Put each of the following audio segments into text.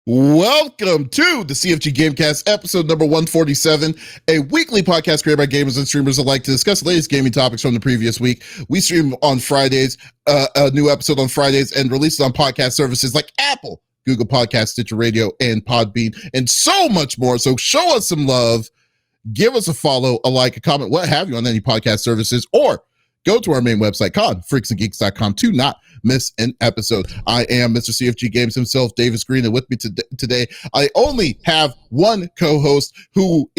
Welcome to the CFG Game Cast, episode number 147, a weekly podcast created by gamers and streamers alike to discuss the latest gaming topics from the previous week. We stream on Fridays, a new episode on Fridays, and release it on podcast services like Apple, Google Podcasts, Stitcher Radio, and Podbean, and so much more. So show us some love, give us a follow, a like, a comment, what have you on any podcast services, or go to our main website, freaksandgeeks.com, to not miss an episode. I am Mr. CFG Games himself, Davis Green, and with me today, I only have one co-host who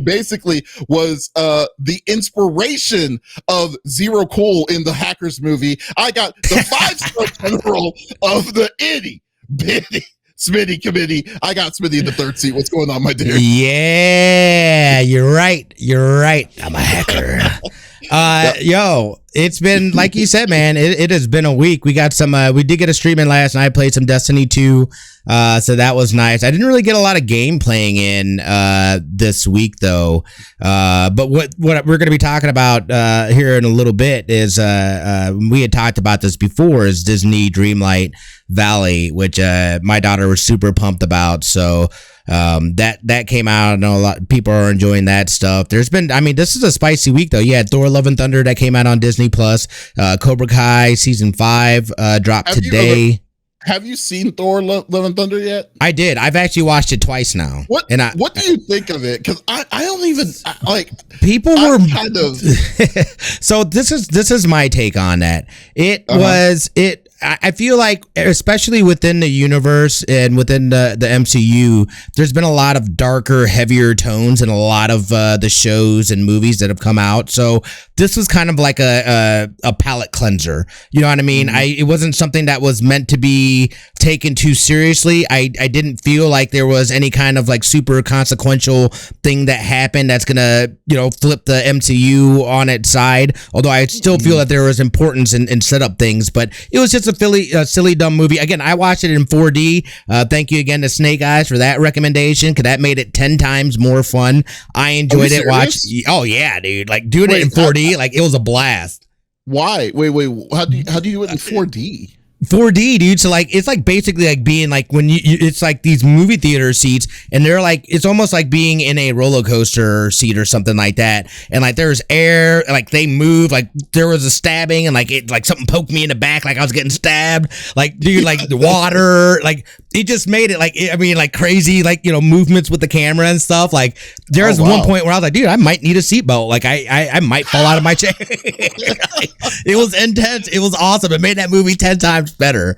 basically was the inspiration of Zero Cool in the Hackers movie. I got the 5-star general of the itty bitty Smitty committee. I got Smitty in the third seat. What's going on, my dear? Yeah, you're right. I'm a hacker. Yo, it's been, like you said, man, it has been a week. We got some, we did get a stream in last night, played some Destiny 2. So that was nice. I didn't really get a lot of game playing in, this week though. But what we're going to be talking about, here in a little bit is, we had talked about this before, is Disney Dreamlight Valley, which, my daughter was super pumped about. So, that came out. I know a lot of people are enjoying that stuff. There's been, I mean, this is a spicy week though. You had Thor Love and Thunder that came out on Disney Plus, Cobra Kai season 5, dropped today. Have you seen Thor Love and Thunder yet? I did. I've actually watched it twice now. What do you think of it? Because I don't even people were kind of so this is my take on that. I feel like, especially within the universe and within the MCU, there's been a lot of darker, heavier tones in a lot of the shows and movies that have come out. So this was kind of like a palate cleanser. You know what I mean? Mm-hmm. It wasn't something that was meant to be taken too seriously. I didn't feel like there was any kind of like super consequential thing that happened that's gonna, flip the MCU on its side. Although I still feel that there was importance in setup things, but it was just a silly, dumb movie. Again, I watched it in 4D. Thank you again to Snake Eyes for that recommendation, because that made it 10 times more fun. I enjoyed it. Oh yeah, dude! Like doing it in 4D, like it was a blast. Why? Wait. How do you do it in 4D? 4D, dude. So like, it's like basically like being like when it's like these movie theater seats, and they're like, it's almost like being in a roller coaster seat or something like that. And like, there's air, like they move, like there was a stabbing, and like something poked me in the back, like I was getting stabbed. Like, dude, like the water, like it just made it like, I mean, like crazy, like, movements with the camera and stuff. Like there was one point where I was like, dude, I might need a seatbelt. Like I might fall out of my chair. It was intense. It was awesome. It made that movie 10 times better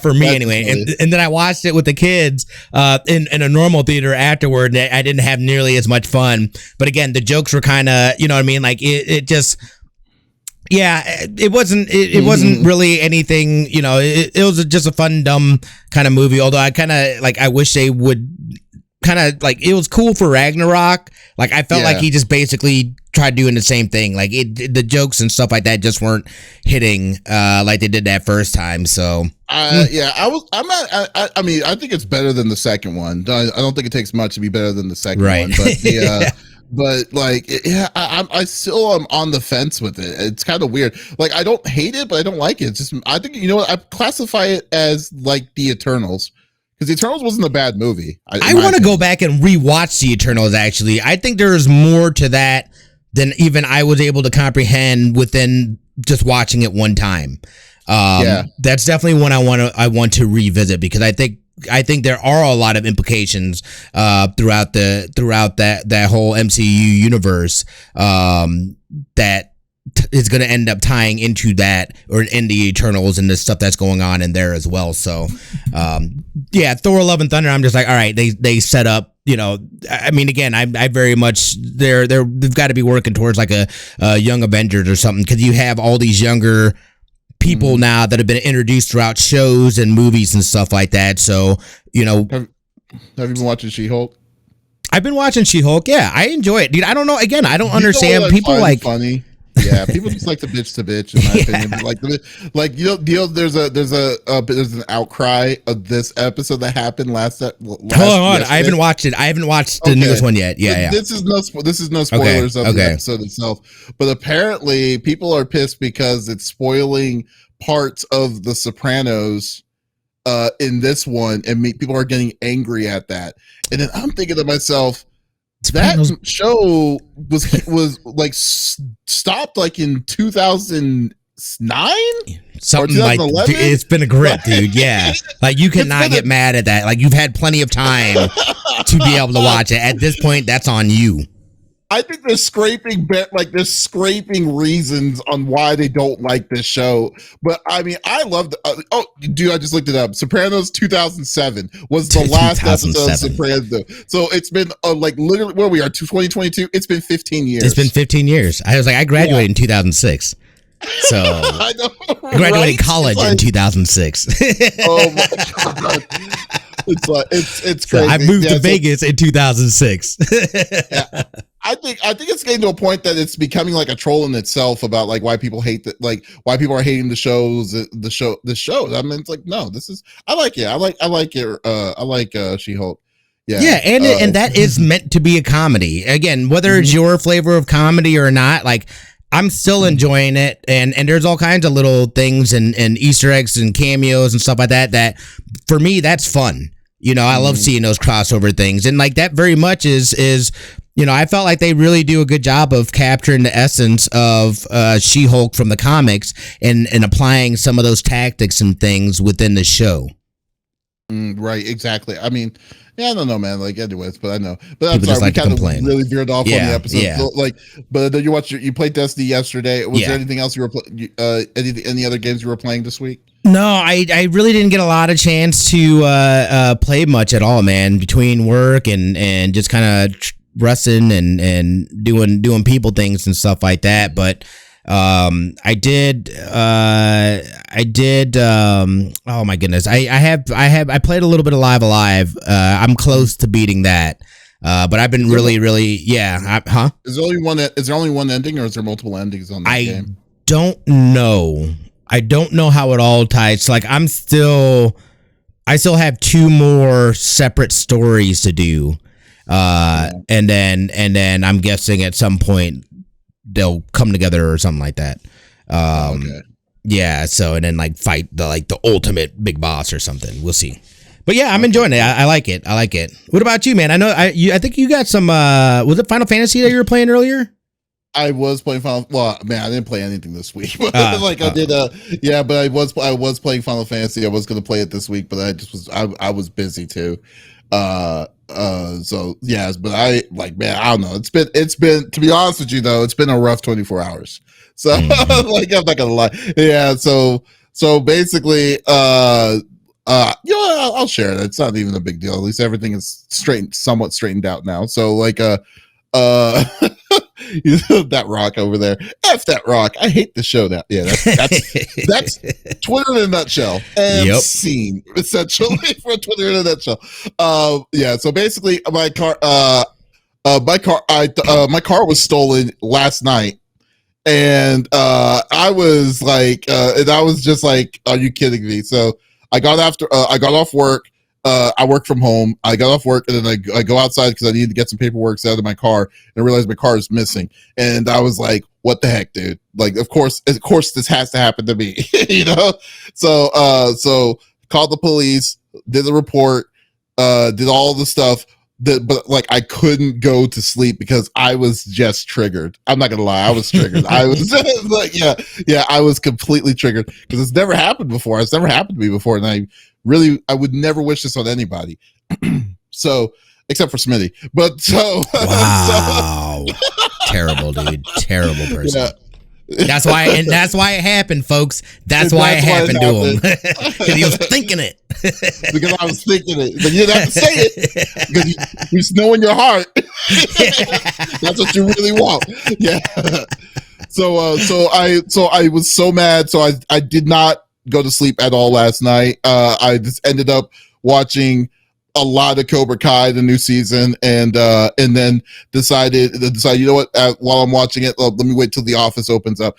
for me. That's anyway. And then I watched it with the kids in a normal theater afterward, and I didn't have nearly as much fun. But again, the jokes were kind of, you know what I mean? Like it just, yeah, it wasn't really anything, it was just a fun, dumb kind of movie. Although I kind of like, I wish they would kind of like, it was cool for Ragnarok. Like I felt like he just basically tried doing the same thing. Like the jokes and stuff like that just weren't hitting like they did that first time. So I mean, I think it's better than the second one. I don't think it takes much to be better than the second one, but but like, I still am on the fence with it. It's kind of weird. Like I don't hate it, but I don't like it. It's just, I think, I classify it as like the Eternals. Because The Eternals wasn't a bad movie. I want to go back and rewatch The Eternals, actually. I think there's more to that than even I was able to comprehend within just watching it one time. That's definitely one I want to revisit, because I think there are a lot of implications throughout that whole MCU universe that is going to end up tying into that, or in the Eternals and the stuff that's going on in there as well. So, Thor Love and Thunder, I'm just like, all right, they set up, I mean, again, I very much, they've got to be working towards like a Young Avengers or something, because you have all these younger people now that have been introduced throughout shows and movies and stuff like that. So, have you been watching She-Hulk? I've been watching She-Hulk. Yeah, I enjoy it, dude. I don't know. Again, I don't understand people like funny. Yeah, people just like to bitch, in my opinion. There's an outcry of this episode that happened last. Hold on, yesterday. I haven't watched it. I haven't watched the newest one yet. Yeah. This is no spoilers of the episode itself. But apparently, people are pissed because it's spoiling parts of The Sopranos in this one, and people are getting angry at that. And then I'm thinking to myself, that show was like stopped like in 2009, something like it's been a grip, dude. Yeah, like you cannot get mad at that. Like you've had plenty of time to be able to watch it. At this point, that's on you. I think they're scraping reasons on why they don't like this show. But I mean, I love dude, I just looked it up. Sopranos 2007 was the last episode of Sopranos. So it's been like literally where we are 2022. It's been 15 years. It's been 15 years. I was like, I graduated in 2006. So I graduated college in 2006. Oh my God. It's like it's crazy. So I moved to Vegas in 2006. Yeah. I think it's getting to a point that it's becoming like a troll in itself about like why people hate why people are hating the show. I mean, it's like, no, I like it. I like it. I like She-Hulk. Yeah, and that is meant to be a comedy. Again, whether it's your flavor of comedy or not, like I'm still enjoying it, and there's all kinds of little things and Easter eggs and cameos and stuff like that. That for me, that's fun. You know, I love seeing those crossover things, and like that very much is. You know, I felt like they really do a good job of capturing the essence of She-Hulk from the comics and applying some of those tactics and things within the show. Right, exactly. I mean, yeah, I don't know, man. Like, anyways, but I know. But I'm sorry, we kind of really veered off on the episode. Yeah. So, like, but you played Destiny yesterday. Was there anything else you were any other games you were playing this week? No, I really didn't get a lot of chance to play much at all, man. Between work and just kind of resting and doing people things and stuff like that. But I did oh my goodness, I played a little bit of Live Alive. I'm close to beating that, but I've been really Is there only one ending, or is there multiple endings on that game? I don't know how it all ties. Like I still have two more separate stories to do. And then I'm guessing at some point they'll come together or something like that. Okay. Yeah. So, and then like fight the ultimate big boss or something. We'll see. But yeah, I'm enjoying it. I like it. What about you, man? I know I think you got some, was it Final Fantasy that you were playing earlier? I was playing Well, man, I didn't play anything this week. But I did. But I was playing Final Fantasy. I was going to play it this week, but I was busy too. So yes, but I don't know. It's been to be honest with you though, it's been a rough 24 hours. So like I'm not gonna lie. Yeah. So basically, I'll share it. It's not even a big deal. At least everything is somewhat straightened out now. So like that rock over there. F that rock. I hate the show. That's Twitter in a nutshell. And scene essentially for Twitter in a nutshell. So basically my car was stolen last night. And I was like, and I was just like, are you kidding me? So I got off work. I work from home. I got off work and then I go outside because I needed to get some paperwork out of my car, and I realized my car is missing. And I was like, what the heck, dude? Like, of course this has to happen to me, you know? So called the police, did the report, did all the stuff. But like I couldn't go to sleep because I was just triggered. I'm not gonna lie, I was triggered. I was like, I was completely triggered because it's never happened before. It's never happened to me before, and I would never wish this on anybody. So, except for Smitty. But so wow, terrible dude, terrible person. Yeah. That's why it happened, folks. That's why it happened to him. Because he was thinking it. Because I was thinking it. But you didn't have to say it. Because you just know in your heart. That's what you really want. Yeah. So I was so mad. So I did not go to sleep at all last night. I just ended up watching a lot of Cobra Kai, the new season, and then decided, you know what, while I'm watching it, let me wait till the office opens up.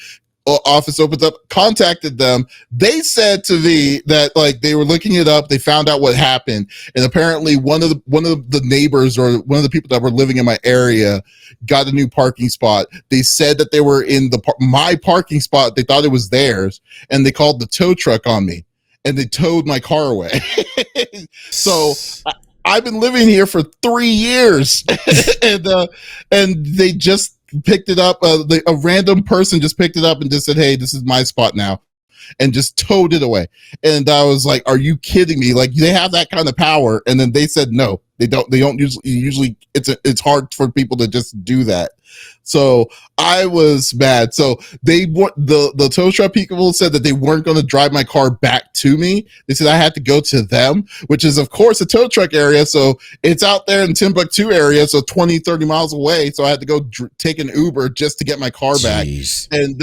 Contacted them. They said to me that like they were looking it up, they found out what happened, and apparently one of the neighbors or one of the people that were living in my area got a new parking spot. They said that they were in my parking spot. They thought it was theirs, and they called the tow truck on me. and they towed my car away. So I've been living here for 3 years, and they just picked it up. A random person just picked it up and just said, "Hey, this is my spot now," and just towed it away. And I was like, "Are you kidding me? Like, they have that kind of power?" And then they said, "No, they don't. They don't usually. It's hard for people to just do that." So I was mad. So the tow truck people said that they weren't going to drive my car back to me. They said I had to go to them, which is of course a tow truck area. So it's out there in Timbuktu area. So 20, 30 miles away. So I had to go take an Uber just to get my car back. And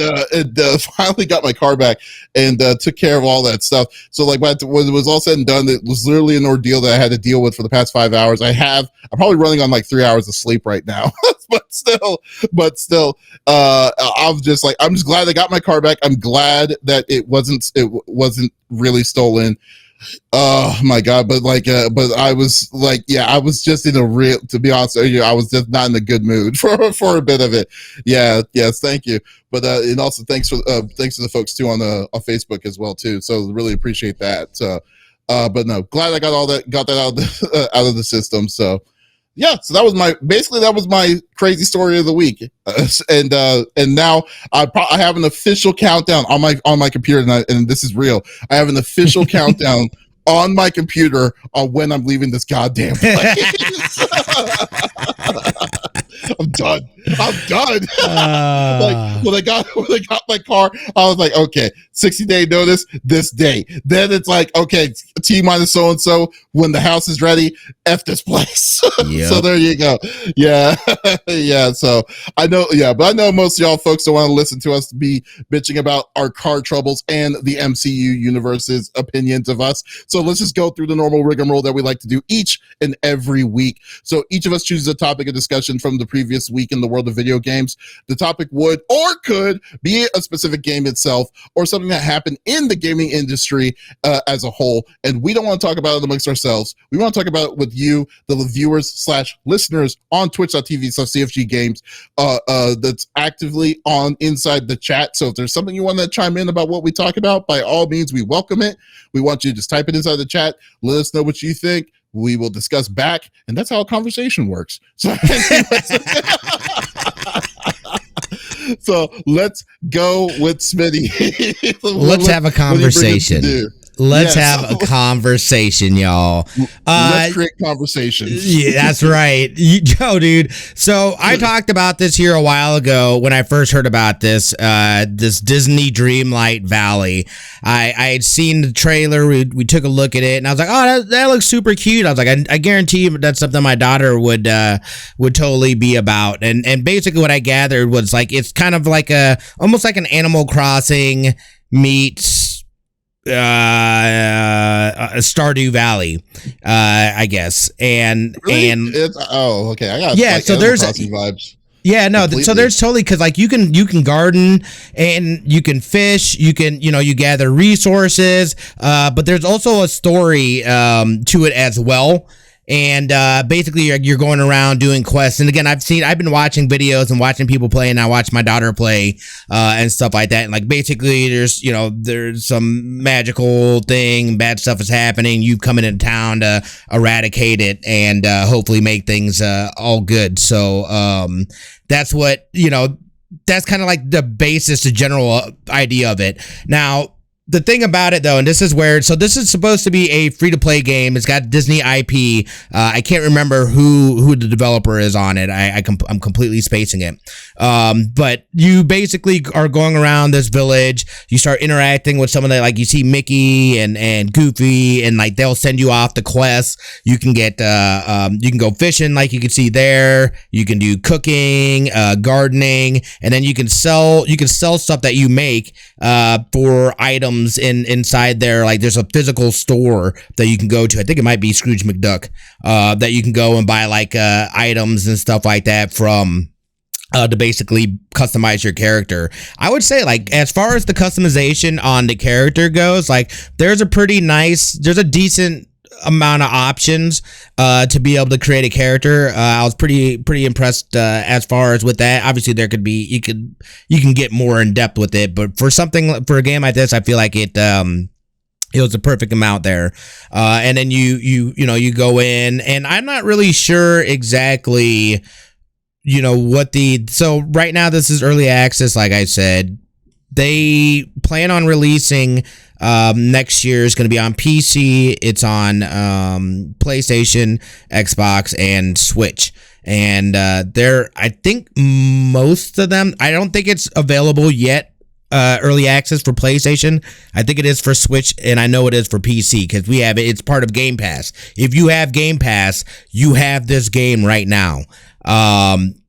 finally got my car back and took care of all that stuff. So like when it was all said and done, it was literally an ordeal that I had to deal with for the past 5 hours. I'm probably running on like 3 hours of sleep right now, but still, I'm just glad I got my car back. I'm glad that it wasn't really stolen. Oh my God. But I was like, yeah, I was just in to be honest with you, I was just not in a good mood for a bit of it. Yeah. Yes. Thank you. But, and also thanks to the folks too on Facebook as well too. So really appreciate that. But no, glad I got that out of the system. So yeah, so that was my crazy story of the week, and now I have an official countdown on my computer, and this is real. I have an official countdown on my computer on when I'm leaving this goddamn place. I'm done. Like when I got my car, I was like, okay, 60-day notice this day. Then it's like, okay, T-minus so and so. When the house is ready, F this place. Yep. So there you go. Yeah, yeah. So I know, but I know most of y'all folks don't want to listen to us be bitching about our car troubles and the MCU universe's opinions of us. So let's just go through the normal rigmarole that we like to do each and every week. So each of us chooses a topic of discussion from the previous week in the world of video games. The topic would or could be a specific game itself or something that happened in the gaming industry as a whole. And we don't want to talk about it amongst ourselves. We want to talk about it with you, the viewers/listeners on twitch.tv/CFG Games that's actively on inside the chat. So if there's something you want to chime in about what we talk about, by all means, we welcome it. We want you to just type it inside the chat. Let us know what you think. We will discuss back, and that's how a conversation works. So, so let's go with Smitty. Let's have a conversation. Let's have a conversation, y'all. Let's create conversations. Yeah, that's right. Dude. So I talked about this here a while ago when I first heard about this Disney Dreamlight Valley. I had seen the trailer. We took a look at it, and I was like, oh, that looks super cute. I was like, I guarantee you that's something my daughter would totally be about. And basically what I gathered was like, it's kind of like almost like an Animal Crossing meets Stardew Valley, I guess, and okay, I got so there's vibes. Yeah, no, so there's totally, because like you can garden and you can fish, you can you gather resources, but there's also a story to it as well. And basically you're going around doing quests. And again, I've been watching videos and watching people play, and I watch my daughter play and stuff like that. And like basically there's some magical thing, bad stuff is happening. You come into town to eradicate it and hopefully make things all good. So that's what, that's kind of like the basis, the general idea of it. Now, the thing about it, though, and this is weird. So this is supposed to be a free-to-play game. It's got Disney IP. I can't remember who the developer is on it. I'm completely spacing it. But you basically are going around this village. You start interacting with some of the, like, you see Mickey and Goofy, and like they'll send you off the quests. You can get you can go fishing, like you can see there. You can do cooking, gardening, and then you can sell stuff that you make for items inside there. Like there's a physical store that you can go to. I think it might be Scrooge McDuck, that you can go and buy like items and stuff like that from to basically customize your character. I would say, like, as far as the customization on the character goes, like there's a decent amount of options to be able to create a character. I was pretty impressed as far as with that. Obviously there could be, you can get more in depth with it, but for a game like this, I feel like it It was the perfect amount there. And then you go in, and I'm not really sure exactly, so right now this is early access. Like I said, they plan on releasing, next year is going to be on PC. It's on, PlayStation, Xbox, and Switch. And, I think most of them, I don't think it's available yet. Early access for PlayStation. I think it is for Switch, and I know it is for PC because we have it. It's part of Game Pass. If you have Game Pass, you have this game right now.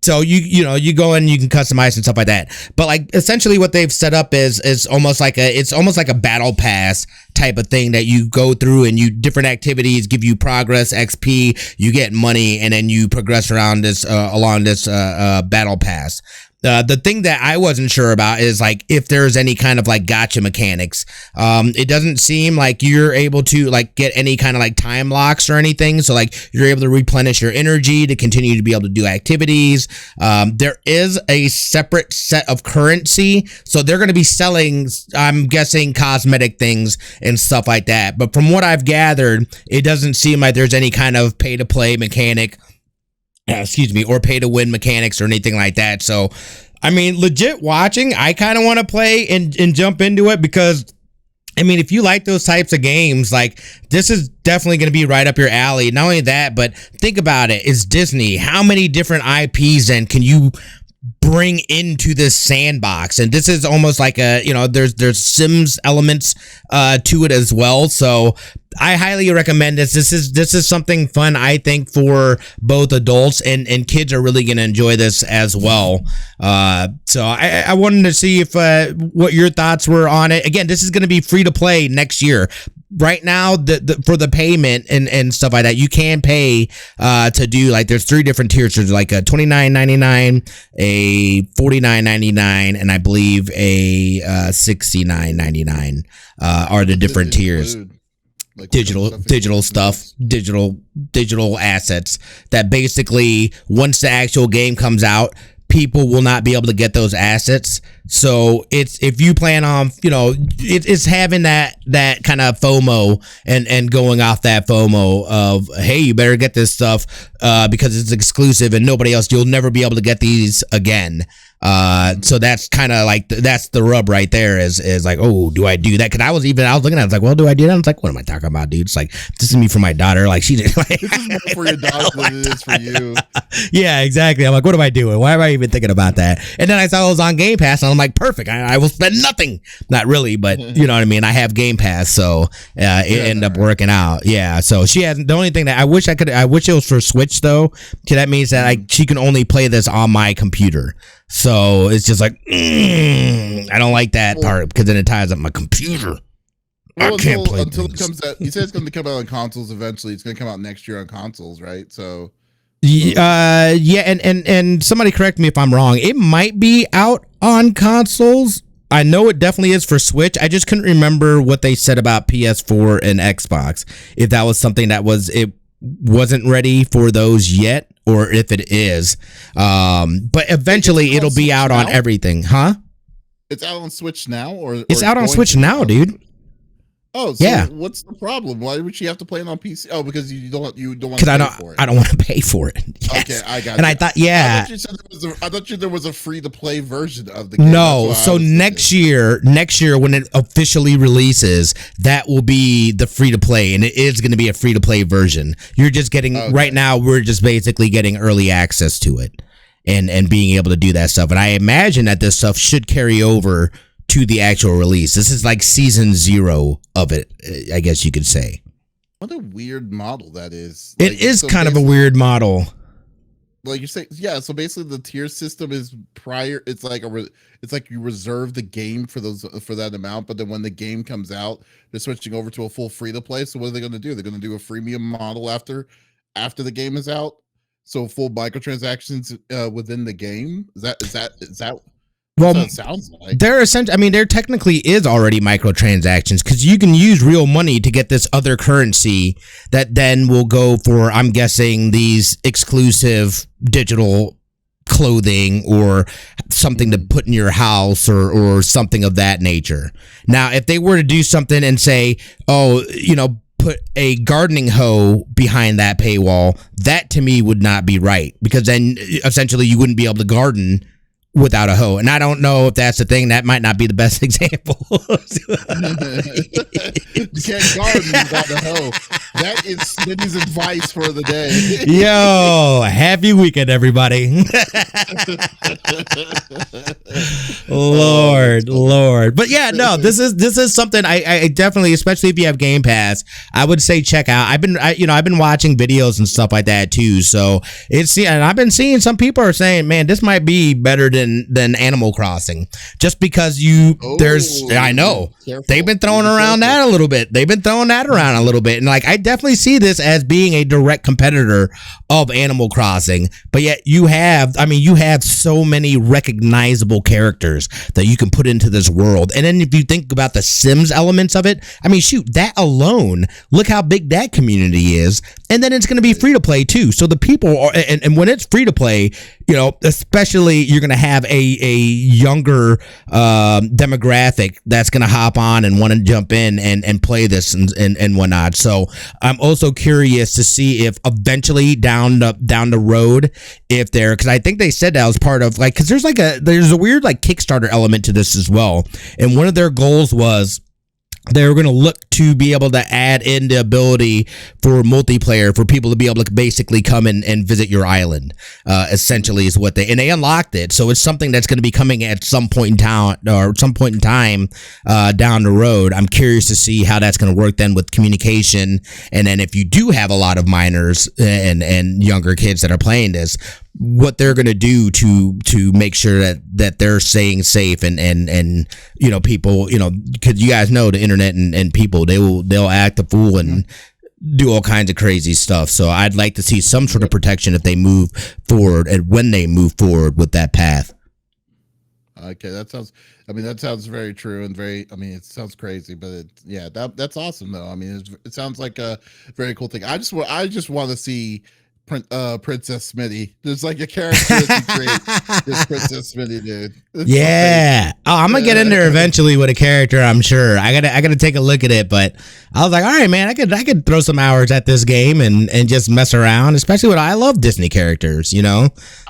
So you go in, you can customize and stuff like that. But like essentially what they've set up is almost like a battle pass type of thing that you go through, and different activities give you progress, XP, you get money, and then you progress around this along this battle pass. The thing that I wasn't sure about is like if there's any kind of like gotcha mechanics. It doesn't seem like you're able to like get any kind of like time locks or anything. So like you're able to replenish your energy to continue to be able to do activities. There is a separate set of currency. So they're going to be selling, I'm guessing, cosmetic things and stuff like that. But from what I've gathered, it doesn't seem like there's any kind of pay to play mechanic. Or pay to win mechanics or anything like that. So, I mean, legit watching, I kind of want to play and jump into it because, I mean, if you like those types of games, like this is definitely going to be right up your alley. Not only that, but think about it. It's Disney. How many different IPs then can you bring into this sandbox? And this is almost like there's Sims elements to it as well. So I highly recommend this. This is something fun, I think, for both adults and kids are really going to enjoy this as well. So I wanted to see if what your thoughts were on it. Again, this is going to be free to play next year. Right now, for the payment and stuff like that, you can pay to do, like, there's 3 different tiers. There's like a $29.99, a $49.99, and I believe a $69.99 are the different tiers. Like digital stuff, digital assets that basically, once the actual game comes out, people will not be able to get those assets. So it's, if you plan on, it's having that kind of FOMO and going off that FOMO of, hey, you better get this stuff because it's exclusive and nobody else, you'll never be able to get these again. So that's kind of like, that's the rub right there is like, oh, do I do that? Cause I was looking at it, I was like, well, do I do that? I was like, what am I talking about, dude? It's like, this is me for my daughter. Like she did. Like, this is more for your daughter than it is for you. Yeah, exactly. I'm like, what am I doing? Why am I even thinking about that? And then I saw it was on Game Pass and I'm like, perfect. I will spend nothing. Not really, but you know what I mean? I have Game Pass. So, it ended up working out. Yeah. So she has, the only thing that I wish it was for Switch though. Cause that means that she can only play this on my computer. So it's just like, I don't like that part because then it ties up my computer. Well, until it comes out. You said it's going to come out on consoles eventually. It's going to come out next year on consoles, right? So, yeah, and somebody correct me if I'm wrong. It might be out on consoles. I know it definitely is for Switch. I just couldn't remember what they said about PS4 and Xbox. If that was something that wasn't ready for those yet, or if it is. But eventually it'll be out on everything, huh? It's out on Switch now, or it's out on Switch now, dude. Oh, so yeah. What's the problem? Why would she have to play it on PC? Oh, because you don't want to pay for it. I don't want to pay for it. Yes. Okay, I got and you. I thought, yeah. I thought there was a free to play version of the game. No, so next year when it officially releases, that will be the free to play, and it is going to be a free to play version. You're just getting right now. We're just basically getting early access to it, and being able to do that stuff. And I imagine that this stuff should carry over to the actual release. This is like season 0 of it, I guess you could say. What a weird model that is. It is kind of a weird model. Like you say, yeah. So basically, the tier system is prior. It's like you reserve the game for that amount, but then when the game comes out, they're switching over to a full free to play. So what are they going to do? They're going to do a freemium model after the game is out. So full microtransactions within the game. Is that? Well, it sounds like there technically is already microtransactions because you can use real money to get this other currency that then will go for, I'm guessing, these exclusive digital clothing or something to put in your house or something of that nature. Now, if they were to do something and say, oh, put a gardening hoe behind that paywall, that to me would not be right, because then essentially you wouldn't be able to garden without a hoe. And I don't know if that's the thing. That might not be the best example. You can't garden without a hoe. That is Smitty's advice for the day. Yo, happy weekend, everybody. Lord. But yeah, no, this is something I definitely, especially if you have Game Pass, I would say check out. I've been watching videos and stuff like that too. So and I've been seeing some people are saying, man, this might be better than Animal Crossing, just because I know they've been throwing around that a little bit. And like, I definitely see this as being a direct competitor of Animal Crossing, but yet you have so many recognizable characters that you can put into this world. And then if you think about the Sims elements of it, I mean, shoot, that alone, look how big that community is. And then it's going to be free to play too. So the people are, and when it's free to play, especially you're going to have a younger demographic that's going to hop on and want to jump in and play this and whatnot. So I'm also curious to see if eventually down the road, if because I think they said that was part of, like, because there's a weird like Kickstarter element to this as well. And one of their goals was they were going to look to be able to add in the ability for multiplayer, for people to be able to basically come in and visit your island, essentially is what they unlocked it. So it's something that's going to be coming at some point in time down the road. I'm curious to see how that's going to work then with communication. And then if you do have a lot of minors and younger kids that are playing this, what they're going to do to make sure that they're staying safe and people, because you guys know the internet and people, they'll act a fool and do all kinds of crazy stuff. So I'd like to see some sort of protection if they move forward and when they move forward with that path. Okay, that sounds very true and it sounds crazy, but that's awesome though. I mean, it sounds like a very cool thing. I just want to see Princess Smitty. There's like a character that you create, this Princess Smitty, dude. Yeah. Oh, I'm gonna get in there eventually with a character, I'm sure. I gotta take a look at it, but I was like, all right, man, I could throw some hours at this game and just mess around, especially with, I love Disney characters,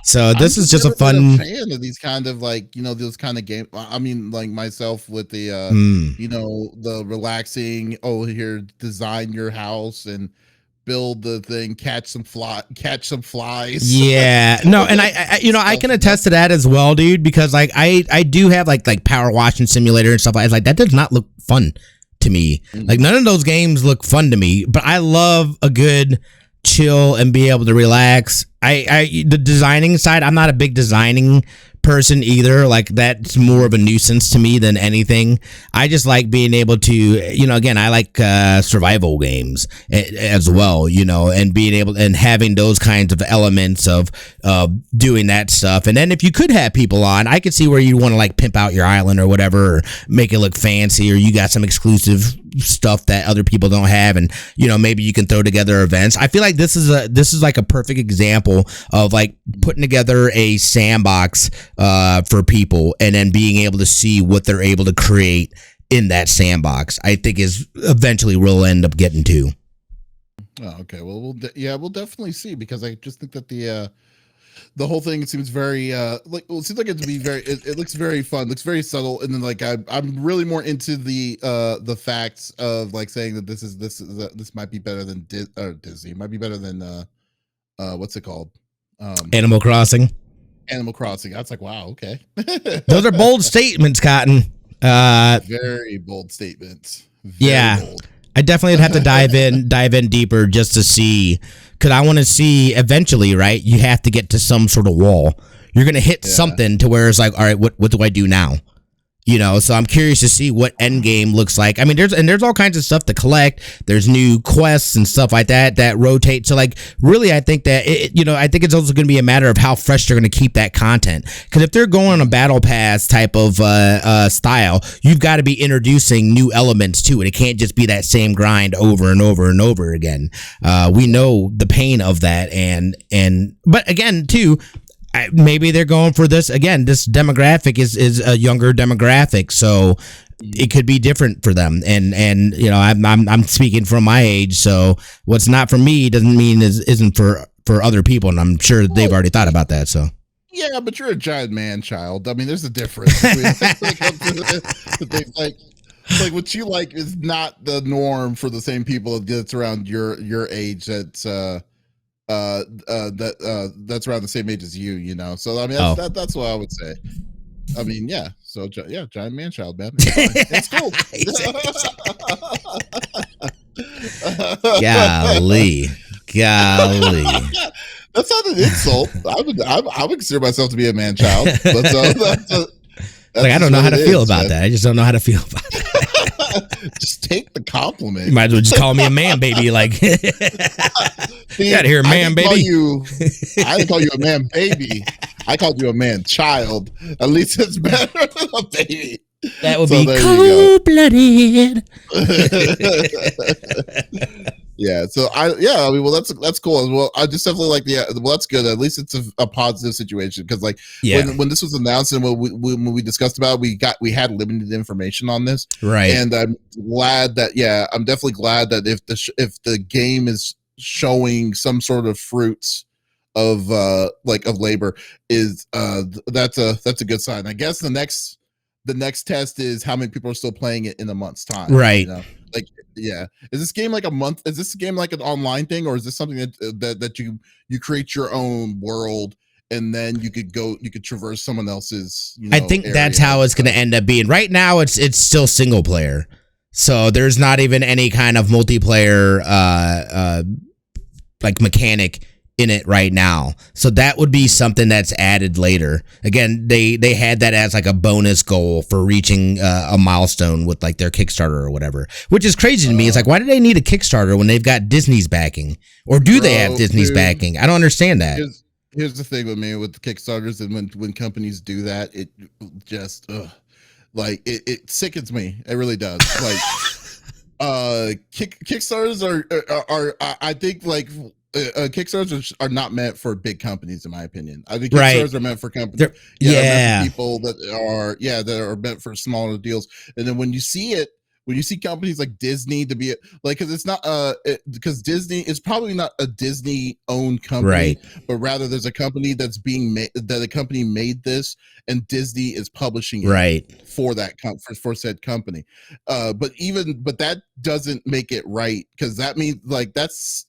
So this is just a fun fan of these kind of those kind of games. I mean, like myself with the the relaxing, here, design your house and build the thing, catch some flies. Yeah, no, and I can attest to that as well, dude, because like I do have like power washing simulator and stuff like that. Does not look fun to me. Like none of those games look fun to me, but I love a good chill and be able to relax. The designing side, I'm not a big designing person either. Like that's more of a nuisance to me than anything. I just like being able to, again, I like survival games as well, and being able and having those kinds of elements of doing that stuff. And then if you could have people on, I could see where you want to like pimp out your island or whatever, or make it look fancy, or you got some exclusive stuff that other people don't have, and maybe you can throw together events. I feel like this is like a perfect example of like putting together a sandbox for people and then being able to see what they're able to create in that sandbox. I think is eventually we'll end up getting to. Oh, okay. Well, we'll definitely see, because I just think that the whole thing seems very it seems like it looks very fun, looks very subtle, and then like I'm really more into the facts of like saying that this might be better than Disney. It might be better than what's it called? Animal Crossing. That's like, wow, okay. Those are bold statements, Cotton. Very bold statements. Bold. I definitely would have to dive in deeper just to see, because I want to see eventually, right? You have to get to some sort of wall. You're going to hit something to where it's like, all right, what do I do now? So I'm curious to see what end game looks like. I mean, there's all kinds of stuff to collect. There's new quests and stuff like that rotate. So like, really, I think that I think it's also going to be a matter of how fresh they're going to keep that content. Because if they're going on a battle pass type of style, you've got to be introducing new elements to it. It can't just be that same grind over and over and over again. We know the pain of that, but again, too, maybe they're going for this again. This demographic is a younger demographic, so it could be different for them. And you know, I'm speaking from my age, so what's not for me doesn't mean isn't for other people, and I'm sure they've already thought about that. So yeah, but you're a giant man child. I mean, there's a difference between like what you like is not the norm for the same people that's around your age. That's that's around the same age as you know. So I mean, that's what I would say. I mean, yeah. So yeah, giant man child, man. It's cool. Golly. That's not an insult. I would consider myself to be a man child. But that's like I don't know how to feel about that. I just don't know how to feel about that. Just take the compliment. You might as well just call me a man baby. Like you got here, man baby. I didn't call you a man baby. I called you a man child. At least it's better than a baby. That would be cold-blooded. Yeah. So I mean, well, that's cool. Well, I just definitely like well, that's good. At least it's a positive situation because like when this was announced and when we discussed about it, we had limited information on this, right? And I'm glad that I'm definitely glad that if the game is showing some sort of fruits of labor is that's a good sign. I guess the next test is how many people are still playing it in a month's time, right? You know? Like, yeah, is this game like a month? Is this game like an online thing, or is this something that you create your own world and then you could traverse someone else's? I think that's how it's going to end up being. Right now, it's still single player, so there's not even any kind of multiplayer like mechanic in it right now. So that would be something that's added later. Again, they had that as like a bonus goal for reaching a milestone with like their Kickstarter or whatever, which is crazy to me. It's like, why do they need a Kickstarter when they've got Disney's backing? Or do they have Disney's backing? I don't understand that. Here's the thing with me with the Kickstarters, and when companies do that, it just like it sickens me. It really does. Like Kickstarters are I think like Kickstarters are not meant for big companies, in my opinion. I think Kickstarters are meant for companies. Meant for people that are meant for smaller deals. And then when you see companies like Disney to be like, because it's not because Disney is probably not a Disney owned company, right? But rather there's a company that's being made, that a company made this, and Disney is publishing it, right, for that for said company. But that doesn't make it right, because that means like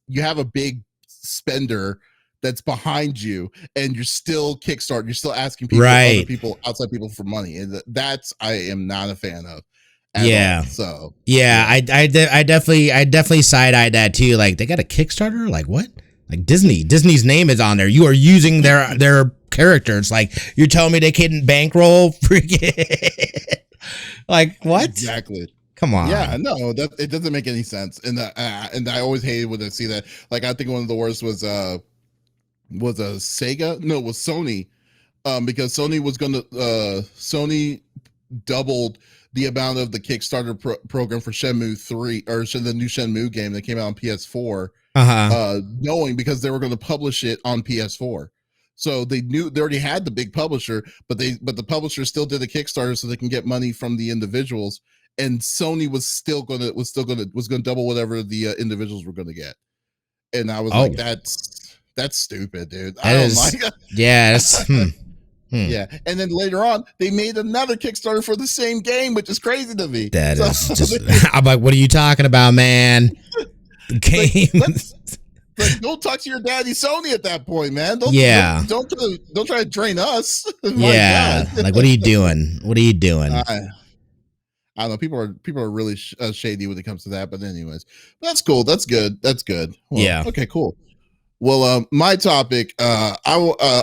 you have a big spender that's behind you, and you're still Kickstarter. You're still asking people, other people, outside people, for money, and that's I am not a fan of. All. So I definitely side-eyed that too. Like, they got a Kickstarter? Like, what? Like, Disney's name is on there. You are using their characters. Like, you're telling me they couldn't bankroll freaking like, what? Exactly. Come on. Yeah, no, that it doesn't make any sense. And I always hated when I see that. Like, I think one of the worst was a Sega? No, it was Sony. Because Sony was gonna Sony doubled the amount of the Kickstarter program for Shenmue 3, or the new Shenmue game that came out on PS4, knowing, because they were going to publish it on PS4. So they already had the big publisher, but the publisher still did a Kickstarter so they can get money from the individuals, and Sony was going to double whatever the individuals were going to get. And I was like, that's stupid, dude. I don't like it. Yeah, that's Yeah, and then later on, they made another Kickstarter for the same game, which is crazy to me. That is just, I'm like, what are you talking about, man? The game. Like, don't talk to your daddy Sony at that point, man. Don't try to drain us. Yeah, like, what are you doing? What are you doing? I don't know. People are really shady when it comes to that. But anyways, that's cool. That's good. Well, yeah. Okay. Cool. Well, my topic. I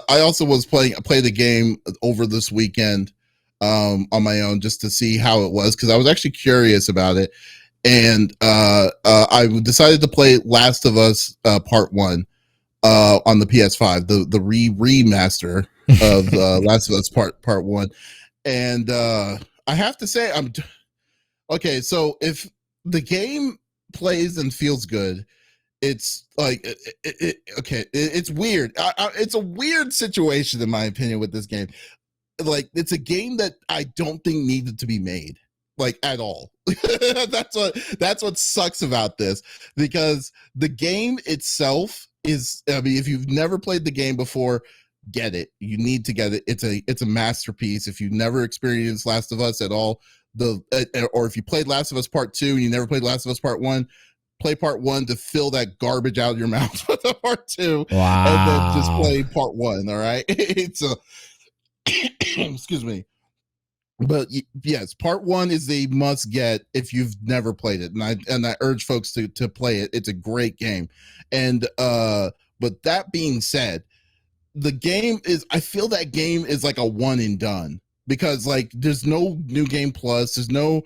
also was playing the game over this weekend, on my own, just to see how it was, because I was actually curious about it, and I decided to play Last of Us Part 1 on the PS5, the remaster of Last of Us Part 1, and I have to say, okay. So if the game plays and feels good, it's like it's weird. It's a weird situation in my opinion with this game. Like, it's a game that I don't think needed to be made, like, at all. That's what sucks about this, because the game itself is, I mean, if you've never played the game before, get it. You need to get it. It's a masterpiece. If you've never experienced Last of Us at all, or if you played Last of Us Part 2 and you never played Last of Us Part 1, play Part 1 to fill that garbage out of your mouth with the Part 2. Wow. And then just play Part 1. All right. It's a excuse me. But yes, Part 1 is a must get if you've never played it, and I urge folks to play it. It's a great game. And but that being said, the game is, I feel that game is like a one and done, because like there's no new game plus, there's no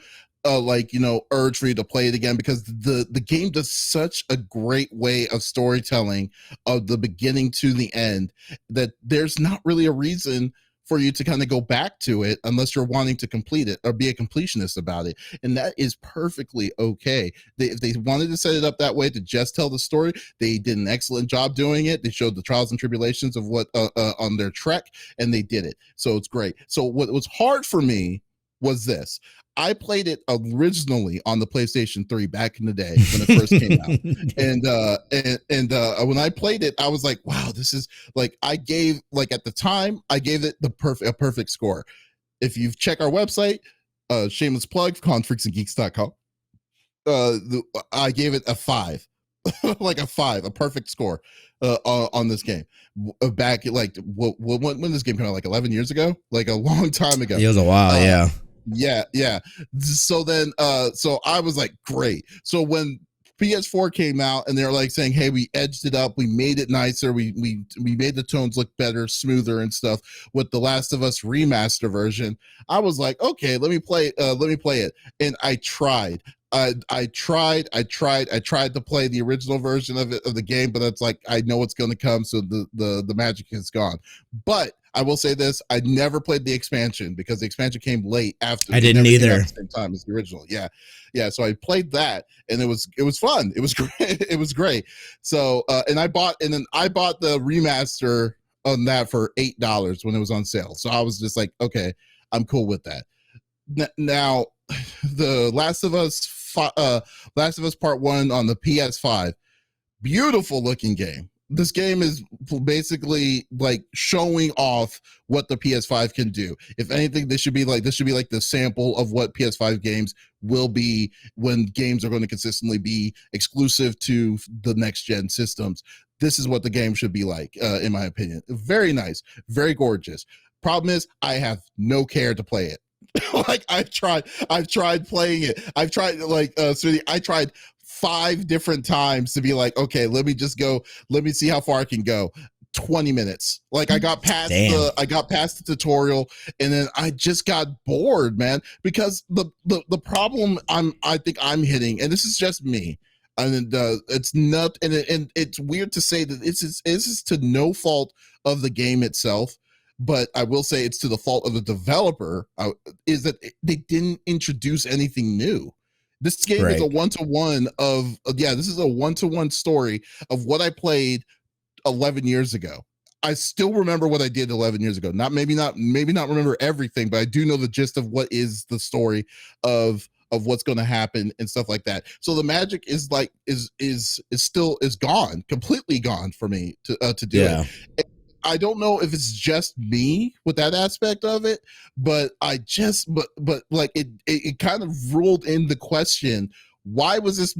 like, you know, urge for you to play it again, because the game does such a great way of storytelling of the beginning to the end that there's not really a reason for you to kind of go back to it unless you're wanting to complete it or be a completionist about it. And that is perfectly okay. If they wanted to set it up that way to just tell the story, they did an excellent job doing it. They showed the trials and tribulations of what on their trek, and they did it. So it's great. So what was hard for me was this. I played it originally on the PlayStation 3 back in the day when it first came out. And when I played it, I was like, wow, this is like, I gave, like, at the time, I gave it a perfect score. If you check our website, shameless plug, confreaksandgeeks.com, I gave it a 5. Like a 5, a perfect score on this game. Back at, like, when this game came out, like 11 years ago, like a long time ago. It was a while, yeah. Yeah. So then, so I was like, great. So when PS4 came out and they're like saying, hey, we edged it up, we made it nicer, we made the tones look better, smoother and stuff with the Last of Us remaster version, I was like, okay, let me play it. And I tried. I tried to play the original version of the game, but it's like, I know what's going to come, so the magic is gone. But I will say this: I never played the expansion because the expansion came late after. I didn't either. At the same time as the original. Yeah. So I played that, and it was fun. It was great. It was great. So and I bought the remaster on that for $8 when it was on sale. So I was just like, okay, I'm cool with that. Now, the Last of Us Part 1 on the PS5, beautiful looking game. This game is basically like showing off what the PS5 can do. If anything, this should be like the sample of what PS5 games will be when games are going to consistently be exclusive to the next gen systems. This is what the game should be like, in my opinion. Very nice, very gorgeous. Problem is, I have no care to play it. Like, I've tried playing it. I've tried, like, Smitty, I tried 5 different times to be like, okay, let me see how far I can go. 20 minutes. Like, I got past the tutorial, and then I just got bored, man, because the problem I think I'm hitting, and this is just me, and it's not, and it's weird to say that this is to no fault of the game itself, but I will say it's to the fault of the developer, is that they didn't introduce anything new. This game is a one-to-one of, this is a one-to-one story of what I played 11 years ago. I still remember what I did 11 years ago. Maybe not remember everything, but I do know the gist of what is the story of what's going to happen and stuff like that. So the magic is like, is still gone, completely gone for me to do it. I don't know if it's just me with that aspect of it, but like it kind of ruled in the question, why was this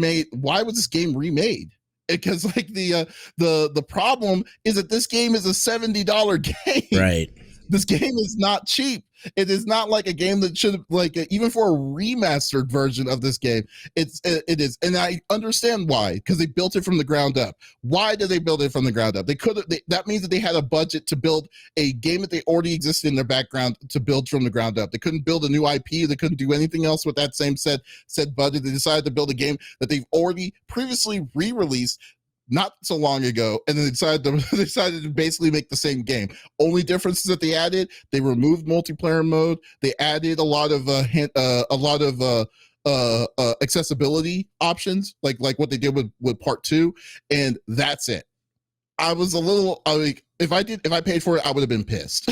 game remade? Because like the problem is that this game is a $70 game. Right. This game is not cheap. It is not like a game that should, like, even for a remastered version of this game, it is. And I understand why, because they built it from the ground up. Why did they build it from the ground up? That means that they had a budget to build a game that they already existed in their background to build from the ground up. They couldn't build a new IP. They couldn't do anything else with that same said budget. They decided to build a game that they've already previously re-released not so long ago, and then they decided to basically make the same game. Only difference is that they removed multiplayer mode. They added a lot of accessibility options, like what they did with part 2, and that's it. I was a little like, if I paid for it, I would have been pissed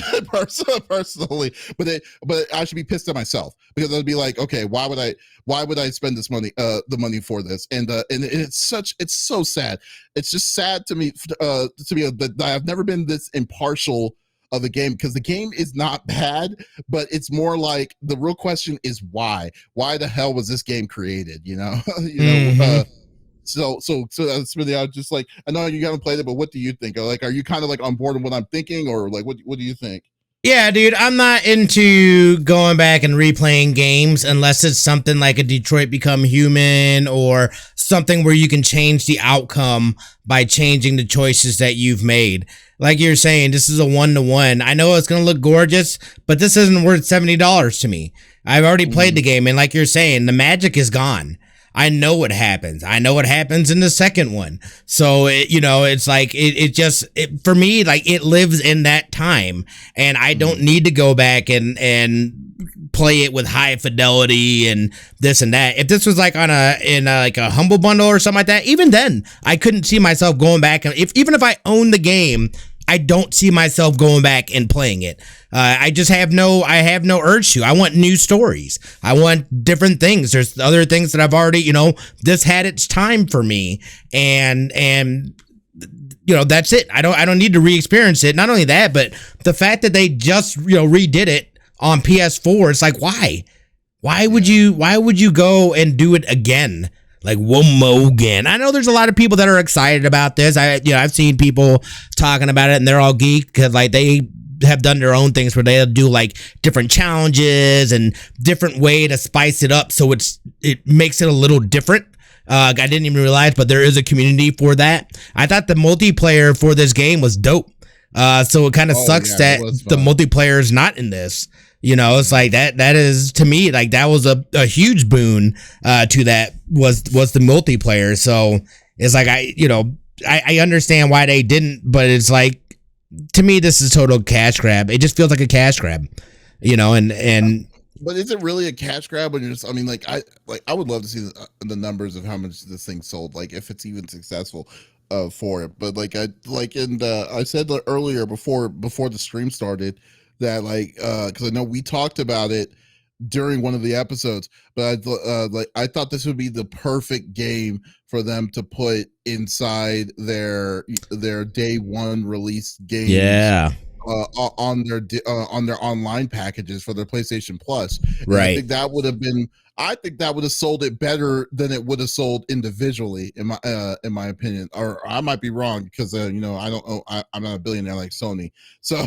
personally, but I should be pissed at myself, because I'd be like, okay, why would I spend this money, the money for this? And it's so sad. It's just sad to me, that I've never been this impartial of a game, because the game is not bad, but it's more like, the real question is why the hell was this game created? So Smitty, I was just like, I know you haven't played it, but what do you think? Like, are you kind of like on board with what I'm thinking, or like, what do you think? Yeah, dude, I'm not into going back and replaying games unless it's something like a Detroit Become Human, or something where you can change the outcome by changing the choices that you've made. Like you're saying, this is a 1-to-1. I know it's going to look gorgeous, but this isn't worth $70 to me. I've already played the game, and like you're saying, the magic is gone. I know what happens. I know what happens in the second one. So, it's like, for me, like, it lives in that time, and I don't need to go back and play it with high fidelity and this and that. If this was like in a Humble Bundle or something like that, even then, I couldn't see myself going back. And even if I own the game, I don't see myself going back and playing it. I have no urge to. I want new stories. I want different things. There's other things that I've already, this had its time for me, and that's it. I don't need to re-experience it. Not only that, but the fact that they just, redid it on PS4, it's like, why? Why would you go and do it again? Like, one more again. I know there's a lot of people that are excited about this. I've seen people talking about it, and they're all geeked because, like, they have done their own things where they'll do like different challenges and different way to spice it up, so it makes it a little different. I didn't even realize, but there is a community for that. I thought the multiplayer for this game was dope. So it kind of sucks that the multiplayer is not in this. It's like that is, to me, like, that was a huge boon to that was the multiplayer. So it's like, I understand why they didn't, but it's like, to me, this is total cash grab. It just feels like a cash grab, and but is it really a cash grab when you're just, I would love to see the numbers of how much this thing sold, like, if it's even successful for it. But I said earlier before the stream started that, because I know we talked about it during one of the episodes, but I thought this would be the perfect game for them to put inside their day one release games. Yeah. On their online packages for their PlayStation Plus. And right. I think that would have sold it better than it would have sold individually, in my opinion. Or I might be wrong, because I don't know, I'm not a billionaire like Sony. So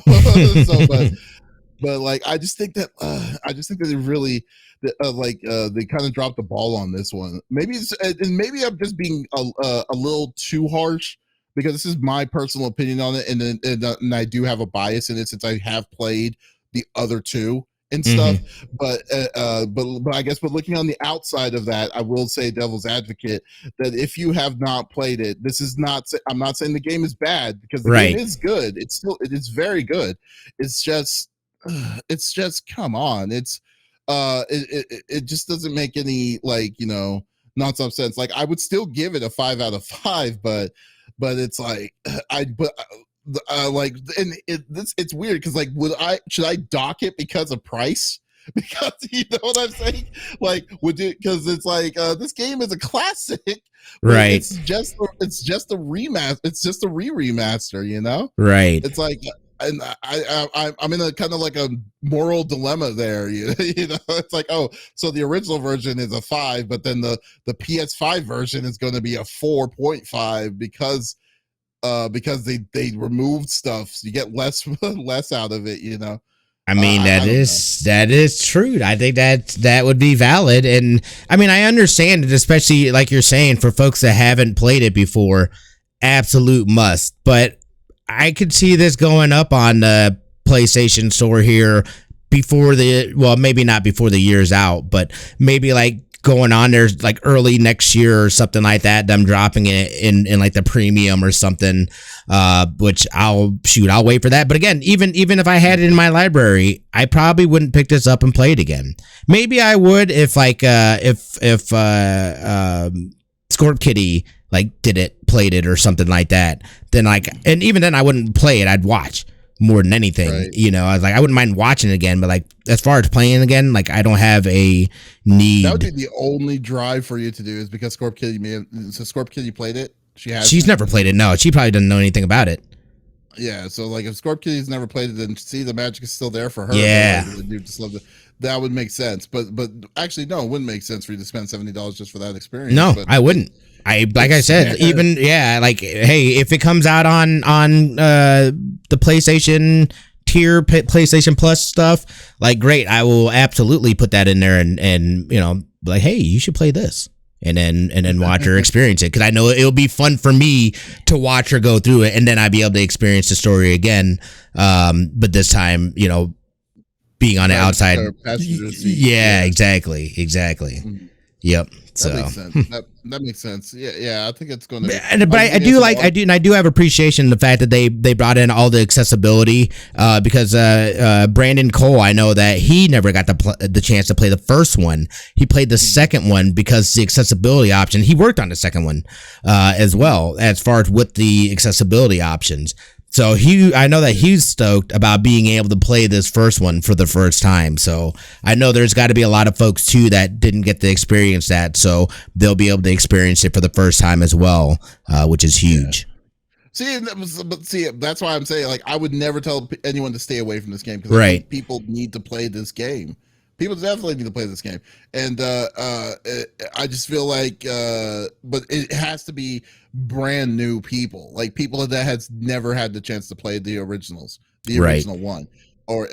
but like, I just think that they really they kind of dropped the ball on this one. Maybe maybe I'm just being a little too harsh, because this is my personal opinion on it, and I do have a bias in it since I have played the other two and stuff. But I guess, but looking on the outside of that, I will say, devil's advocate, that if you have not played it, this is not. I'm not saying the game is bad, because the game is good. It is very good. It's just come on. It just doesn't make any nonsense sense. Like, I would still give it a 5 out of 5, but it's like, it's weird, because like, should I dock it because of price? Because you know what I'm saying? Like, because it's like, this game is a classic, right? It's just a remaster. It's just a re-remaster, right? It's like, and I'm in a kind of like a moral dilemma there. It's like, oh, so the original version is a 5, but then the PS5 version is going to be a 4.5 because they removed stuff, so you get less out of it. I mean, that is true. I think that would be valid. And I mean, I understand it, especially like you're saying, for folks that haven't played it before, absolute must. But I could see this going up on the PlayStation Store here maybe not before the year's out, but maybe like going on there like early next year or something like that. Them dropping it in like the premium or something, which I'll wait for that. But again, even if I had it in my library, I probably wouldn't pick this up and play it again. Maybe I would if like Scorp Kitty like played it or something like that. Then like, and even then I wouldn't play it. I'd watch more than anything. Right. You know, I was like, I wouldn't mind watching it again, but like as far as playing again, like I don't have a need. That would be the only drive for you to do, is because Scorp Kitty so Scorp Kitty played it. She's never played it. No, she probably doesn't know anything about it. Yeah, so like if Scorp Kitty's never played it, then see, the magic is still there for her. Yeah, you just love it. That would make sense, but actually no, it wouldn't make sense for you to spend $70 just for that experience. No, but I wouldn't. Like I said, even like, hey, if it comes out on the PlayStation tier, PlayStation Plus stuff, like great, I will absolutely put that in there and you know, like, hey, you should play this. And then watch her experience it, because I know it'll be fun for me to watch her go through it, and then I'd be able to experience the story again. But this time, you know, being on the outside. Yeah, exactly. Mm-hmm. Yep. So that makes sense. That makes sense. Yeah. I think it's going to. But I do have appreciation in the fact that they brought in all the accessibility. Because Brandon Cole, I know that he never got the chance to play the first one. He played the second one because the accessibility option. He worked on the second one as well, as far as with the accessibility options. So I know that he's stoked about being able to play this first one for the first time. So I know there's got to be a lot of folks too that didn't get to experience that. So they'll be able to experience it for the first time as well, which is huge. Yeah. See, that's why I'm saying, like, I would never tell anyone to stay away from this game, because right. I think people need to play this game. People definitely need to play this game, and I just feel like, but it has to be brand new people, like people that has never had the chance to play the originals, the original one, or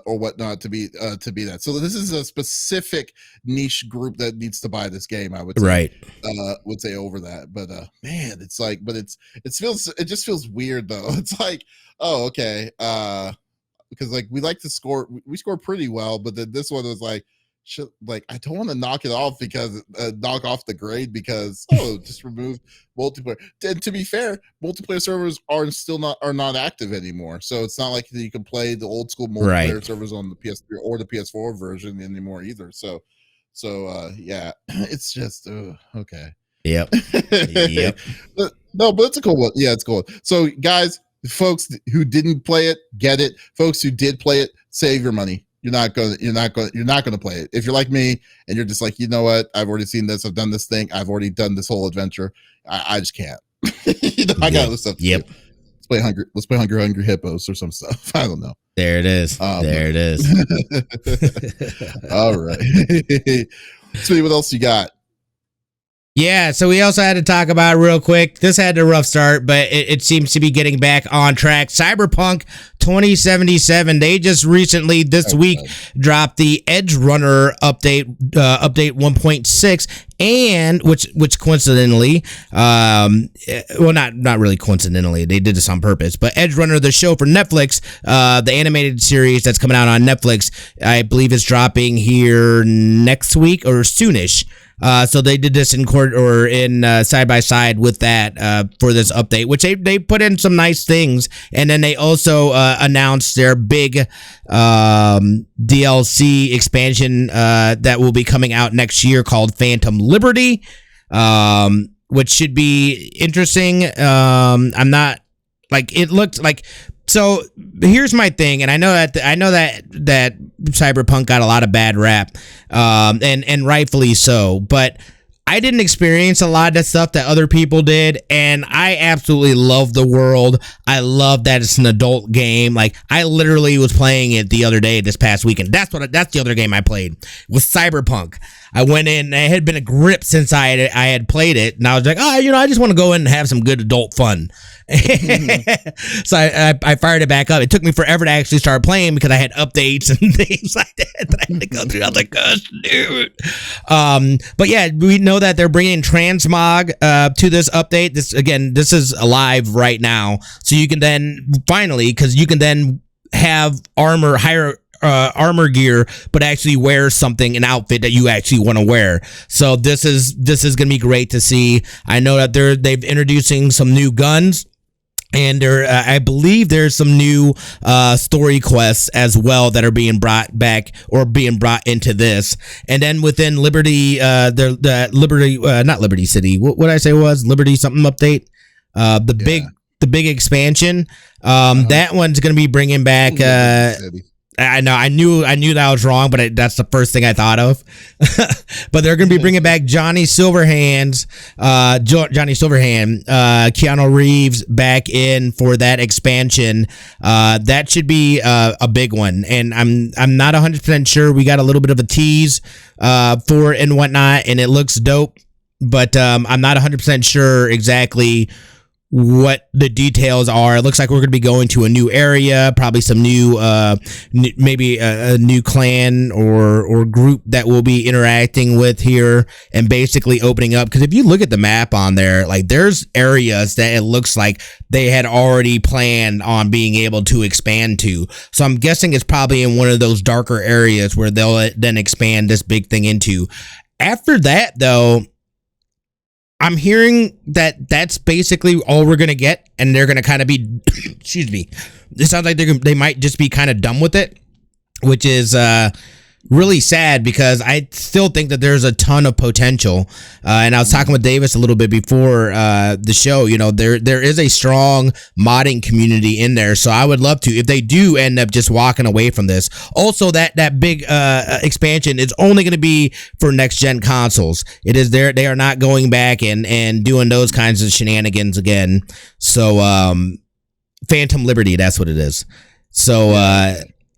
whatnot, to be that. So this is a specific niche group that needs to buy this game, I would say. Right. Would say over that, but man, it's like, but it just feels weird though. It's like, oh, okay. Because like we score pretty well, but then this one was like, I don't want to knock it off because knock off the grade because just remove multiplayer. And to be fair, multiplayer servers are not active anymore, so it's not like you can play the old school multiplayer servers on the PS3 or the PS4 version anymore either. So yeah, it's just okay. Yep. but it's a cool one. Yeah, it's cool. So guys, folks who didn't play it, get it. Folks who did play it, save your money. You're not going to play it. If you're like me and you're just like, you know what, I've already seen this, I've done this thing, I've already done this whole adventure, I just can't. I got other stuff to do. Let's play Hungry Hippos or some stuff. I don't know. There it is. There it is. All right. Smitty, what else you got? Yeah, so we also had to talk about real quick. This had a rough start, but it seems to be getting back on track. Cyberpunk 2077. They just recently this week dropped the Edge Runner update 1.6, and which coincidentally, well, not really coincidentally, they did this on purpose. But Edge Runner, the show for Netflix, the animated series that's coming out on Netflix, I believe is dropping here next week or soonish. So they did this in side by side with that for this update, which they put in some nice things, and then they also announced their big DLC expansion that will be coming out next year called Phantom Liberty, which should be interesting. I'm not like it looked like. So here's my thing, and I know that Cyberpunk got a lot of bad rap, and rightfully so, but I didn't experience a lot of that stuff that other people did, and I absolutely love the world. I love that it's an adult game. Like, I literally was playing it the other day, this past weekend. That's the other game I played, was Cyberpunk. I went in, and it had been a grip since I had played it, and I was like, I just want to go in and have some good adult fun. So I fired it back up. It took me forever to actually start playing because I had updates and things like that I had to go through. I was like, gosh, dude. But yeah, we know that they're bringing transmog to this update. This is alive right now, so you can then finally, because you can then have higher armor gear, but actually wear something, an outfit that you actually want to wear. So this is going to be great to see. I know that they've introducing some new guns. And I believe there's some new story quests as well that are being brought back or being brought into this. And then within Liberty, the Liberty, not Liberty City. What I say was Liberty something update. The big expansion. That one's gonna be bringing back. I know. I knew that I was wrong, but that's the first thing I thought of. But they're going to be bringing back Johnny Silverhand, Keanu Reeves back in for that expansion. That should be a big one, and I'm not 100% sure. We got a little bit of a tease for it and whatnot, and it looks dope, but I'm not 100% sure exactly what the details are. It looks like we're going to be going to a new area, probably some new, maybe a new clan or group that we'll be interacting with here and basically opening up. Because if you look at the map on there, like there's areas that it looks like they had already planned on being able to expand to. So I'm guessing it's probably in one of those darker areas where they'll then expand this big thing into. After that, though, I'm hearing that that's basically all we're going to get, and they're going to kind of be, excuse me, it sounds like they might just be kind of done with it, which is really sad because I still think that there's a ton of potential. And I was talking with Davis a little bit before the show. You know, there is a strong modding community in there. So I would love to, if they do end up just walking away from this. Also, that big expansion is only going to be for next gen consoles. It is there. They are not going back and doing those kinds of shenanigans again. So Phantom Liberty, that's what it is. So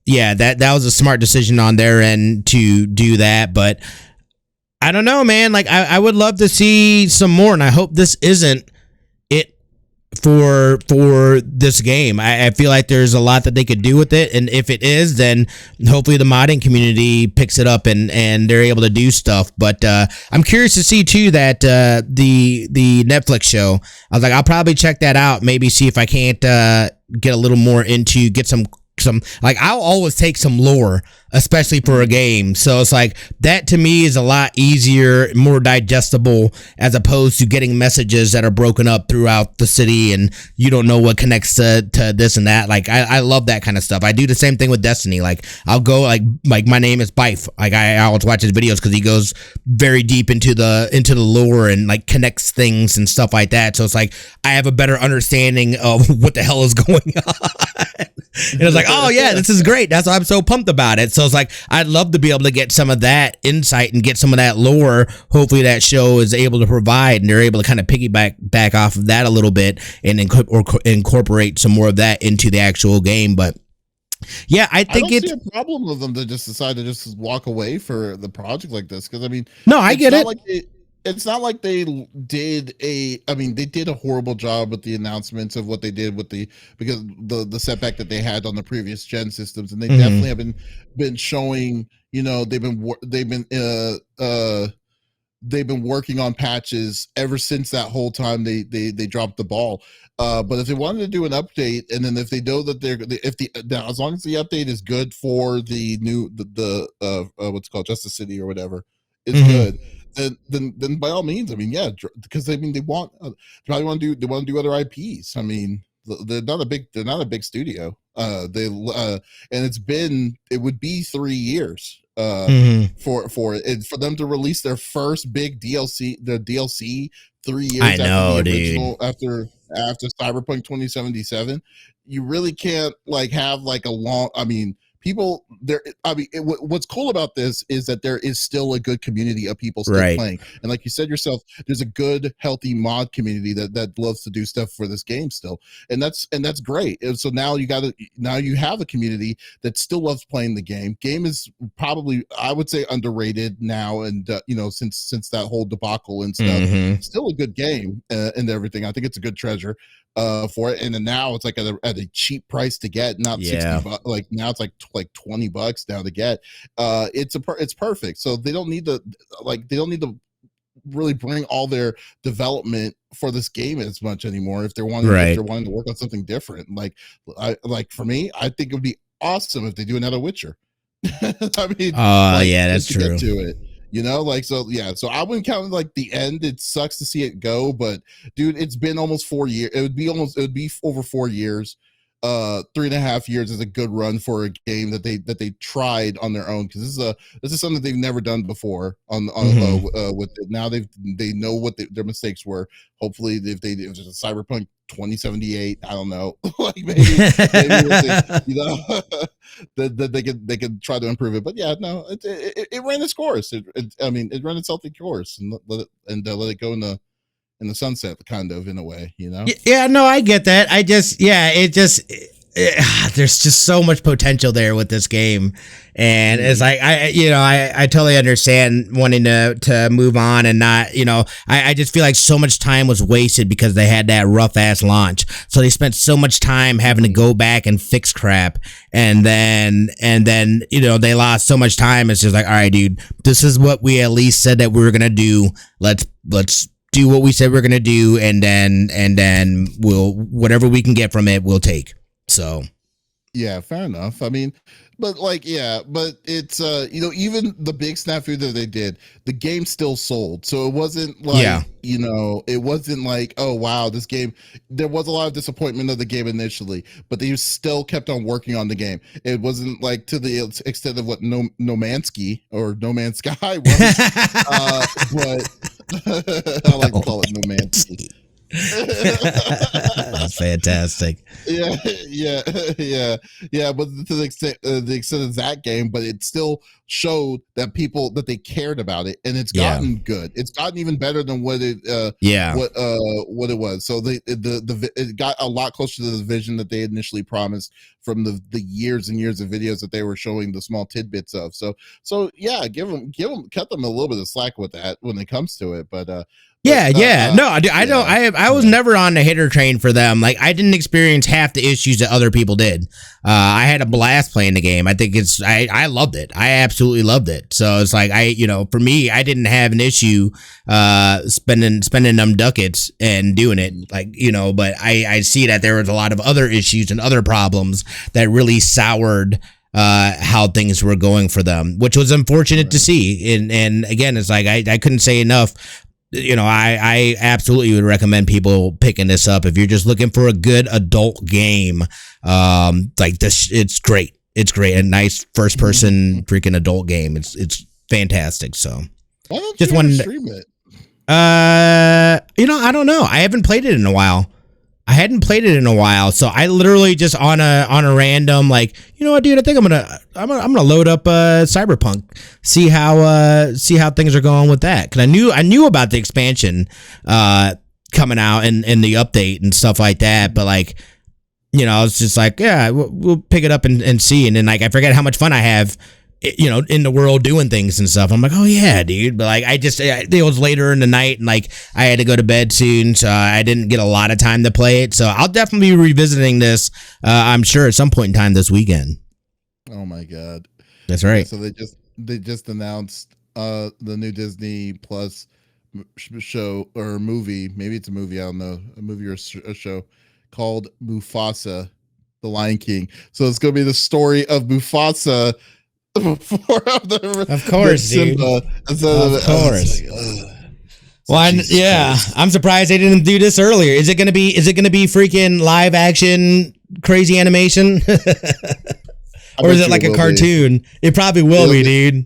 yeah, that was a smart decision on their end to do that, but I don't know, man. Like I would love to see some more, and I hope this isn't it for this game. I feel like there's a lot that they could do with it, and if it is, then hopefully the modding community picks it up and they're able to do stuff. But I'm curious to see too that the Netflix show. I was like, I'll probably check that out, maybe see if I can't get a little more into, get some, like I'll always take some lore, especially for a game. So it's like that to me is a lot easier, more digestible, as opposed to getting messages that are broken up throughout the city and you don't know what connects to this and that. Like I love that kind of stuff. I do the same thing with Destiny. Like I'll go like my name is Bife. Like I always watch his videos because he goes very deep into the lore and like connects things and stuff like that. So it's like I have a better understanding of what the hell is going on. And it's like, oh yeah, this is great. That's why I'm so pumped about it. So it's like, I'd love to be able to get some of that insight and get some of that lore. Hopefully that show is able to provide, and they're able to kind of back off of that a little bit and incorporate some more of that into the actual game. But yeah, I think it's a problem with them to just decide to just walk away for the project like this. Because I mean, no, I get it. It's not like they did they did a horrible job with the announcements of what they did with because the setback that they had on the previous gen systems, and they definitely have been showing, you know, they've been working on patches ever since that whole time they dropped the ball. But if they wanted to do an update, and then if they know that now, as long as the update is good for the new what's called Justice City or whatever, it's good. Then by all means, I mean, yeah, because I mean they probably want to do other IPs. I mean, they're not a big studio. And it would be 3 years for them to release their first big DLC 3 years after the original, after Cyberpunk 2077. You really can't like have like a long. I mean, people there. I mean, what's cool about this is that there is still a good community of people still playing, and like you said yourself, there's a good, healthy mod community that loves to do stuff for this game still, and that's great. And so now you have a community that still loves playing the game. Game is probably, I would say, underrated now, and you know, since that whole debacle and stuff, still a good game and everything. I think it's a good treasure for it, and then now it's like at a cheap price to get, not $60. Like now it's like $20 now to get. It's perfect. So they don't need to really bring all their development for this game as much anymore if they're wanting to work on something different. Like for me, I think it would be awesome if they do another Witcher. I mean, yeah, that's just to get true. to it, so I wouldn't count like the end. It sucks to see it go, but dude, it's been almost 4 years. It would be over 4 years. 3.5 years is a good run for a game that they tried on their own, because this is something they've never done before with it. Now they know what their mistakes were. Hopefully, if it's a Cyberpunk 2078, I don't know, like maybe we'll see, that they can try to improve it. But yeah, no, it ran its course. It ran its healthy course, and let it go in the sunset, kind of, in a way, Yeah, no, I get that. There's just so much potential there with this game, and it's like I totally understand wanting to move on and not, I just feel like so much time was wasted because they had that rough ass launch, so they spent so much time having to go back and fix crap, and then they lost so much time. It's just like, all right, dude, this is what we at least said that we were gonna do. Let's do what we said we're gonna do, and then we'll, whatever we can get from it, we'll take. So yeah, fair enough. I mean, but it's even the big snafu that they did, the game still sold. So it wasn't like it wasn't like, oh wow, this game, there was a lot of disappointment of the game initially, but they still kept on working on the game. It wasn't like to the extent of what No Man's Sky was, but I like to call it No Man's Sky. That's fantastic. Yeah. But to the extent of that game, but it still showed that they cared about it, and it's gotten good. It's gotten even better than what it what it was. So it got a lot closer to the vision that they initially promised from the years and years of videos that they were showing the small tidbits of. So yeah, cut them a little bit of slack with that when it comes to it, but. I was never on the hitter train for them. Like, I didn't experience half the issues that other people did. I had a blast playing the game. I think I loved it. I absolutely loved it. So it's like, for me, I didn't have an issue spending them ducats and doing it. Like, but I see that there was a lot of other issues and other problems that really soured how things were going for them, which was unfortunate to see. And again, it's like, I couldn't say enough. I absolutely would recommend people picking this up if you're just looking for a good adult game. Like this, it's great. It's great. A nice first person freaking adult game. It's fantastic. So why don't you just stream it? I don't know. I haven't played it in a while. I hadn't played it in a while, so I literally just on a random, like, you know what, dude, I think I'm gonna load up Cyberpunk, see how things are going with that, because I knew about the expansion coming out and the update and stuff like that, but like, it's just like, yeah, we'll pick it up and see, and then like I forget how much fun I have, in the world doing things and stuff. I'm like, oh yeah, dude. But like, it was later in the night, and like I had to go to bed soon, so I didn't get a lot of time to play it. So I'll definitely be revisiting this. I'm sure at some point in time this weekend. Oh my god, that's right. So they just announced the new Disney Plus show or movie. Maybe it's a movie. I don't know, a movie or a show called Mufasa, the Lion King. So it's gonna be the story of Mufasa. Of course, dude. Of course. I'm surprised they didn't do this earlier. Is it gonna be freaking live action crazy animation, or is it like a cartoon? It probably will be, dude.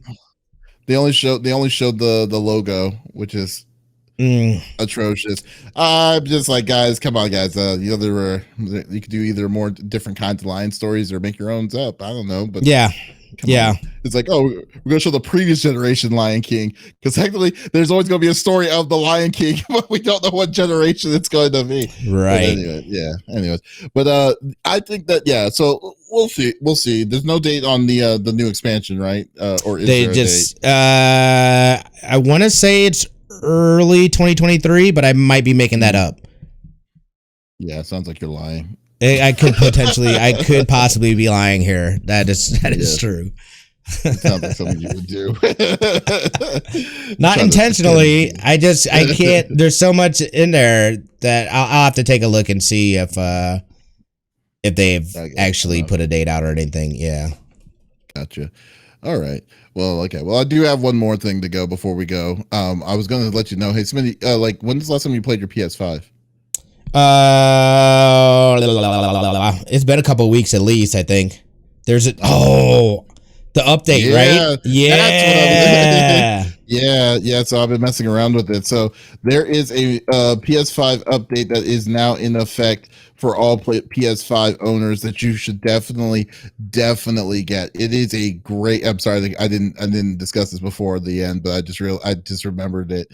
They only showed the logo, which is atrocious. I'm just like, guys, come on, guys. You could do either more different kinds of lion stories or make your own up. I don't know, but yeah. On. It's like, oh, we're going to show the previous generation Lion King, because technically there's always going to be a story of the Lion King, but we don't know what generation it's going to be. Right. Anyways, but I think that so we'll see. There's no date on the new expansion, right? Or is there a date? I want to say it's early 2023, but I might be making that up. Yeah, it sounds like you're lying. I could possibly be lying here. That is true. It sounds like something you would do. Not intentionally. I can't. There's so much in there that I'll have to take a look and see if they've actually put a date out or anything. Yeah. Gotcha. All right. Well, okay. Well, I do have one more thing to go before we go. I was going to let you know. Hey, Smitty, like, when's the last time you played your PS5? It's been a couple of weeks at least, I think. There's the update, right? That's what Yeah. yeah. So I've been messing around with it. So there is a PS5 update that is now in effect for all PS5 owners that you should definitely get. It is a great. I'm sorry, I didn't discuss this before the end, but I just remembered it.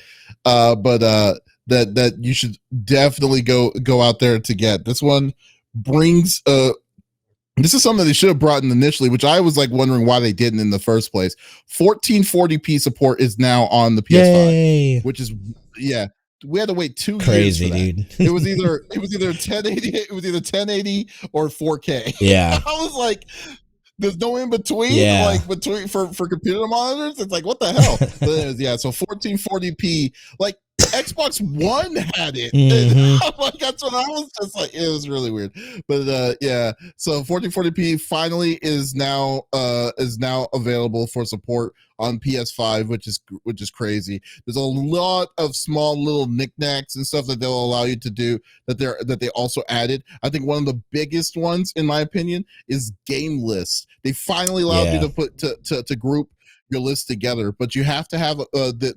That you should definitely go out there to get. This one brings this is something they should have brought in initially, which I was like wondering why they didn't in the first place. 1440p support is now on the PS5, Yay. which is we had to wait 2 Crazy, years for that. dude. it was either 1080, it was either 1080 or 4K. Yeah. I was like, there's no in between, Yeah. between for computer monitors. It's like, what the hell? But so 1440p, like Xbox One had it. Mm-hmm. Like, that's what I was just like. It was really weird, but So 1440p finally is now available for support on PS5, which is crazy. There's a lot of small little knickknacks and stuff that they'll allow you to do that they also added. I think one of the biggest ones, in my opinion, is game lists. They finally allowed you to put to group your list together, but you have to have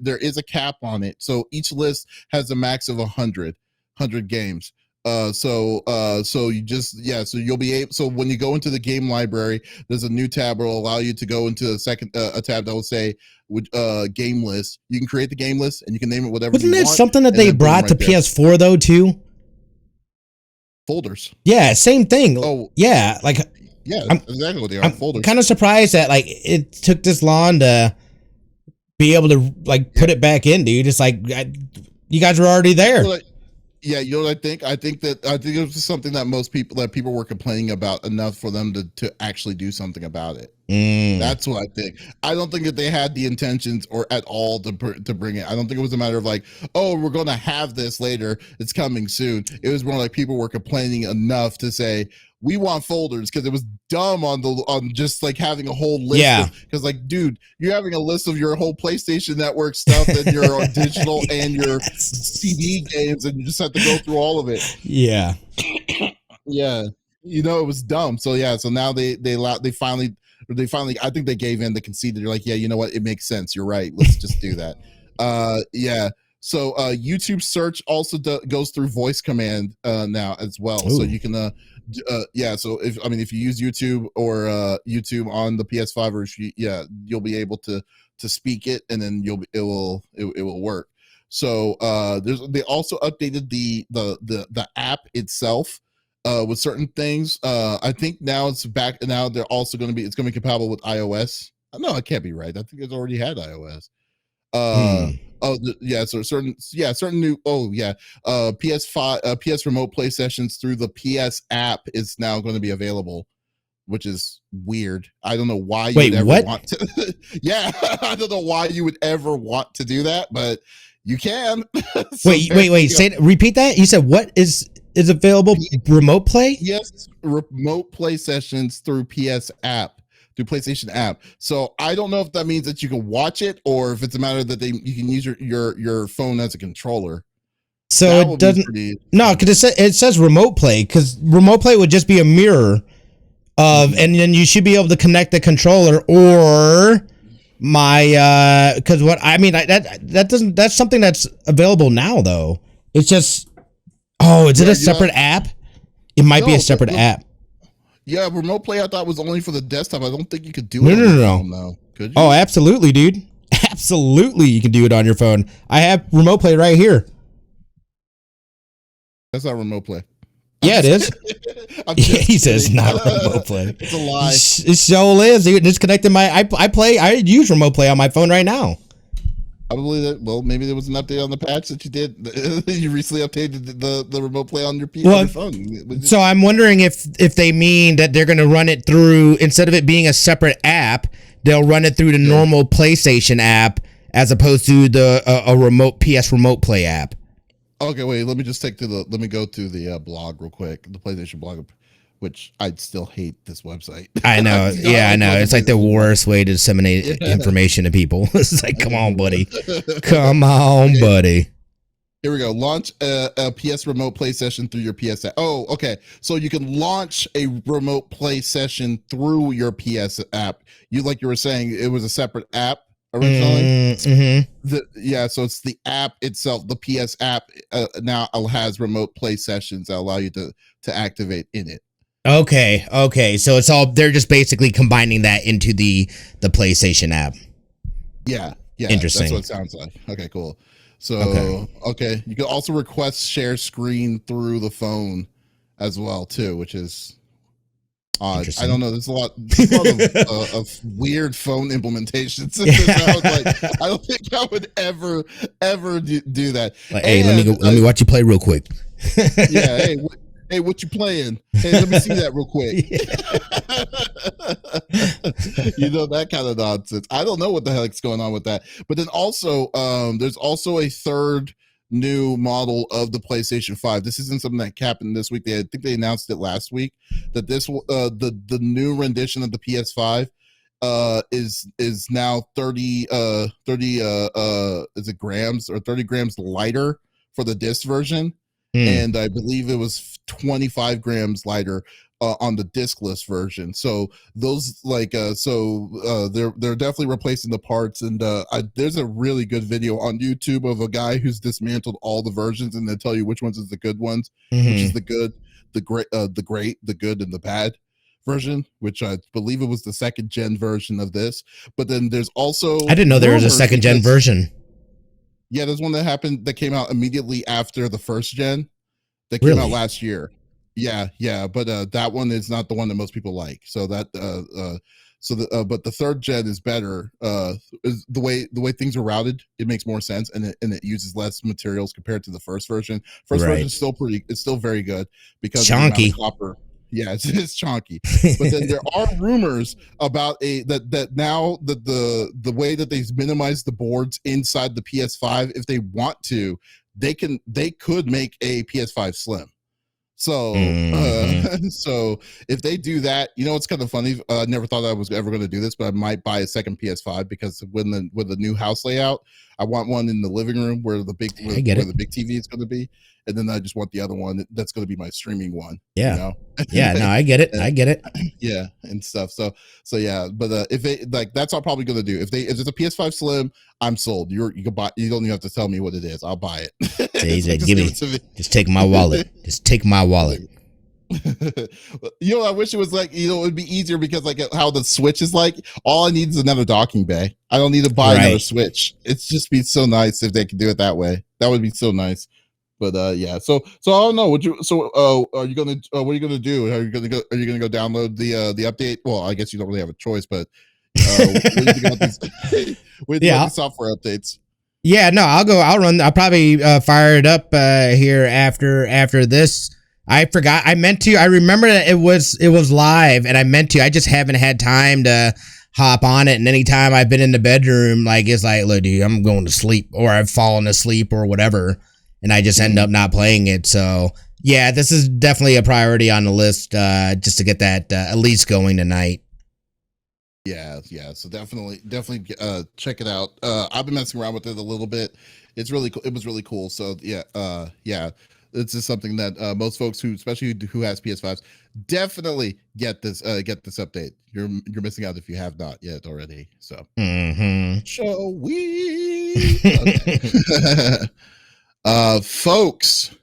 there is a cap on it. So each list has a max of 100 games. So you just so you'll be able. So when you go into the game library, there's a new tab that will allow you to go into a tab that will say game list. You can create the game list and you can name it whatever. Wasn't you that want, something that they brought to PS4 though too? Folders. Yeah, same thing. Oh yeah, like. Yeah, exactly what they are. I'm folders. Kind of surprised that like it took this long to be able to like put it back in, dude. It's like you guys were already there. Yeah, you know what I think? I think it was something that people were complaining about enough for them to actually do something about it. That's what I think. I don't think that they had the intentions or at all to bring it. I don't think it was a matter of like, oh, we're going to have this later. It's coming soon. It was more like people were complaining enough to say, we want folders, because it was dumb on just like having a whole list. Yeah. Because like, dude, you're having a list of your whole PlayStation Network stuff and your digital and your CD games, and you just have to go through all of it. Yeah. Yeah. It was dumb. So so now they finally I think they gave in, the conceded. They're like, yeah, you know what? It makes sense. You're right. Let's just do that. So YouTube search also goes through voice command now as well. Ooh. So you can so if you use YouTube or YouTube on the PS5, or you'll be able to speak it, and then it will work. So they also updated the app itself with certain things. I think now it's back. Now they're also going to be compatible with iOS. No, it can't be right. I think it's already had iOS. So certain new PS5 PS remote play sessions through the PS app is now going to be available, which is weird. I don't know why you would ever want to. Yeah, I don't know why you would ever want to do that, but you can. So wait. Repeat that. You said what is available? Remote play? Yes, remote play sessions through PS app. Through PlayStation app. So I don't know if that means that you can watch it, or if it's a matter that you can use your phone as a controller. So it doesn't. No, because it says remote play, because remote play would just be a mirror of, and then you should be able to connect the controller or because what I mean that doesn't, that's something that's available now though. It's just is it a separate app? It might be a separate app. Yeah, remote play I thought was only for the desktop. I don't think you could do it on your phone now. Could you? Oh, absolutely, dude. Absolutely, you can do it on your phone. I have remote play right here. That's not remote play. Yeah, it is. He says not remote play. It's a lie. It so is, dude. It's connected I use remote play on my phone right now. Probably that. Well, maybe there was an update on the patch that you did. You recently updated the remote play on your phone. So I'm wondering if they mean that they're going to run it through, instead of it being a separate app, they'll run it through the normal PlayStation app as opposed to a remote PS remote play app. Okay, wait. Let me just go to the blog real quick. The PlayStation blog. which I'd still hate this website. I know. Yeah, I know. It's like the worst way to disseminate information to people. It's like, come on, buddy. Come on, buddy. Here we go. Launch a PS remote play session through your PS app. Oh, okay. So you can launch a remote play session through your PS app. You were saying, it was a separate app originally. So it's the app itself. The PS app now has remote play sessions that allow you to activate in it. Okay. So they're just basically combining that into the PlayStation app. Yeah. Interesting. That's what it sounds like. Okay, cool. So, okay. You can also request share screen through the phone as well, too, which is odd. I don't know. There's a lot of weird phone implementations. I don't think I would ever do that. Like, hey, let me watch you play real quick. Yeah. Hey, what you playing? Hey, let me see that real quick. That kind of nonsense. I don't know what the heck's going on with that. But then also, there's also a third new model of the PlayStation 5. This isn't something that happened this week. I think they announced it last week that this the new rendition of the PS5 is now 30 is it grams or 30 grams lighter for the disc version. And I believe it was 25 grams lighter on the discless version. So those they're definitely replacing the parts. And there's a really good video on YouTube of a guy who's dismantled all the versions, and they tell you which ones is the good ones, which is the good, the great, the good, and the bad version, which I believe it was the second gen version of this. But then there's also, I didn't know there was a second gen version. Yeah, there's one that came out immediately after the first gen that came out last year. Yeah, but that one is not the one that most people like. So that but the third gen is better. Is the way things are routed, it makes more sense, and it uses less materials compared to the first version. Version is still very good because chunky. Of the copper. Yeah, it's chunky. But then there are rumors about that now the way that they've minimized the boards inside the PS5, if they want to, they could make a PS5 Slim. So so if they do that, it's kind of funny. I never thought I was ever going to do this, but I might buy a second PS5 because with the new house layout, I want one in the living room where the big TV is going to be, and then I just want the other one that's going to be my streaming one. Yeah, yeah, no, I get it. I get it. Yeah, and stuff. So yeah, but if they that's what I'm probably going to do. If it's a PS5 Slim, I'm sold. You can buy. You don't even have to tell me what it is. I'll buy it. Just take my wallet. Just take my wallet. I wish it was it would be easier because how the Switch is all I need is another docking bay. I don't need to buy another Switch. It's just be so nice if they could do it that way. That would be so nice. But yeah, so I don't know. Are you gonna what are you gonna do? Are you gonna go download the update? Well, I guess you don't really have a choice, but what do you think about these software updates? Yeah, no, I'll probably fire it up here after this. I forgot. I remember that it was live, and I meant to. I just haven't had time to hop on it. And anytime I've been in the bedroom, it's like, look, dude, I'm going to sleep, or I've fallen asleep, or whatever, and I just end up not playing it. So yeah, this is definitely a priority on the list, just to get that at least going tonight. Yeah. So definitely check it out. I've been messing around with it a little bit. It's really cool. It was really cool. So yeah. It's just something that most folks especially who has PS5s, definitely get this update. You're missing out if you have not yet already. So shall we? Folks,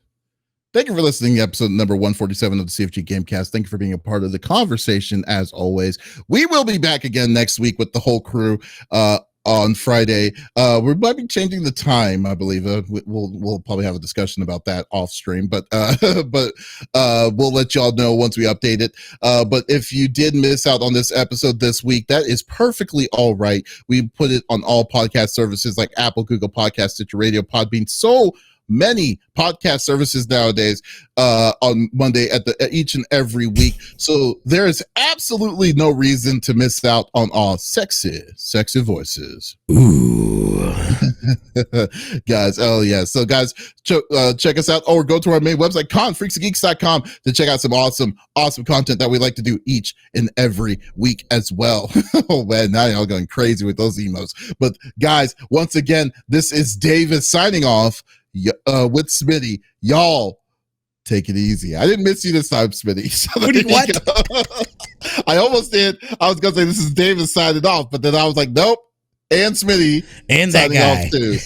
thank you for listening to episode number 147 of the CFG Game Cast. Thank you for being a part of the conversation as always. We will be back again next week with the whole crew on Friday. We might be changing the time, I believe. We'll probably have a discussion about that off stream, but we'll let y'all know once we update it. But if you did miss out on this episode this week, that is perfectly all right. We put it on all podcast services like Apple, Google Podcasts, Stitcher Radio, Podbean, so many podcast services nowadays on Monday at each and every week. So there is absolutely no reason to miss out on all sexy voices. Ooh. Guys, oh yeah. So guys, check us out or go to our main website, confreaksandgeeks.com, to check out some awesome content that we like to do each and every week as well. Oh man, now y'all going crazy with those emos. But guys, once again, this is Davis signing off with Smitty. Y'all take it easy. I didn't miss you this time, Smitty. So What? I almost did. I was gonna say this is Davis signing off, but then I was like, nope. And Smitty and that guy off too.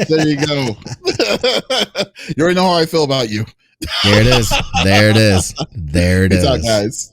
There you go. You already know how I feel about you. There it is. There it is. There it is. Peace out, guys.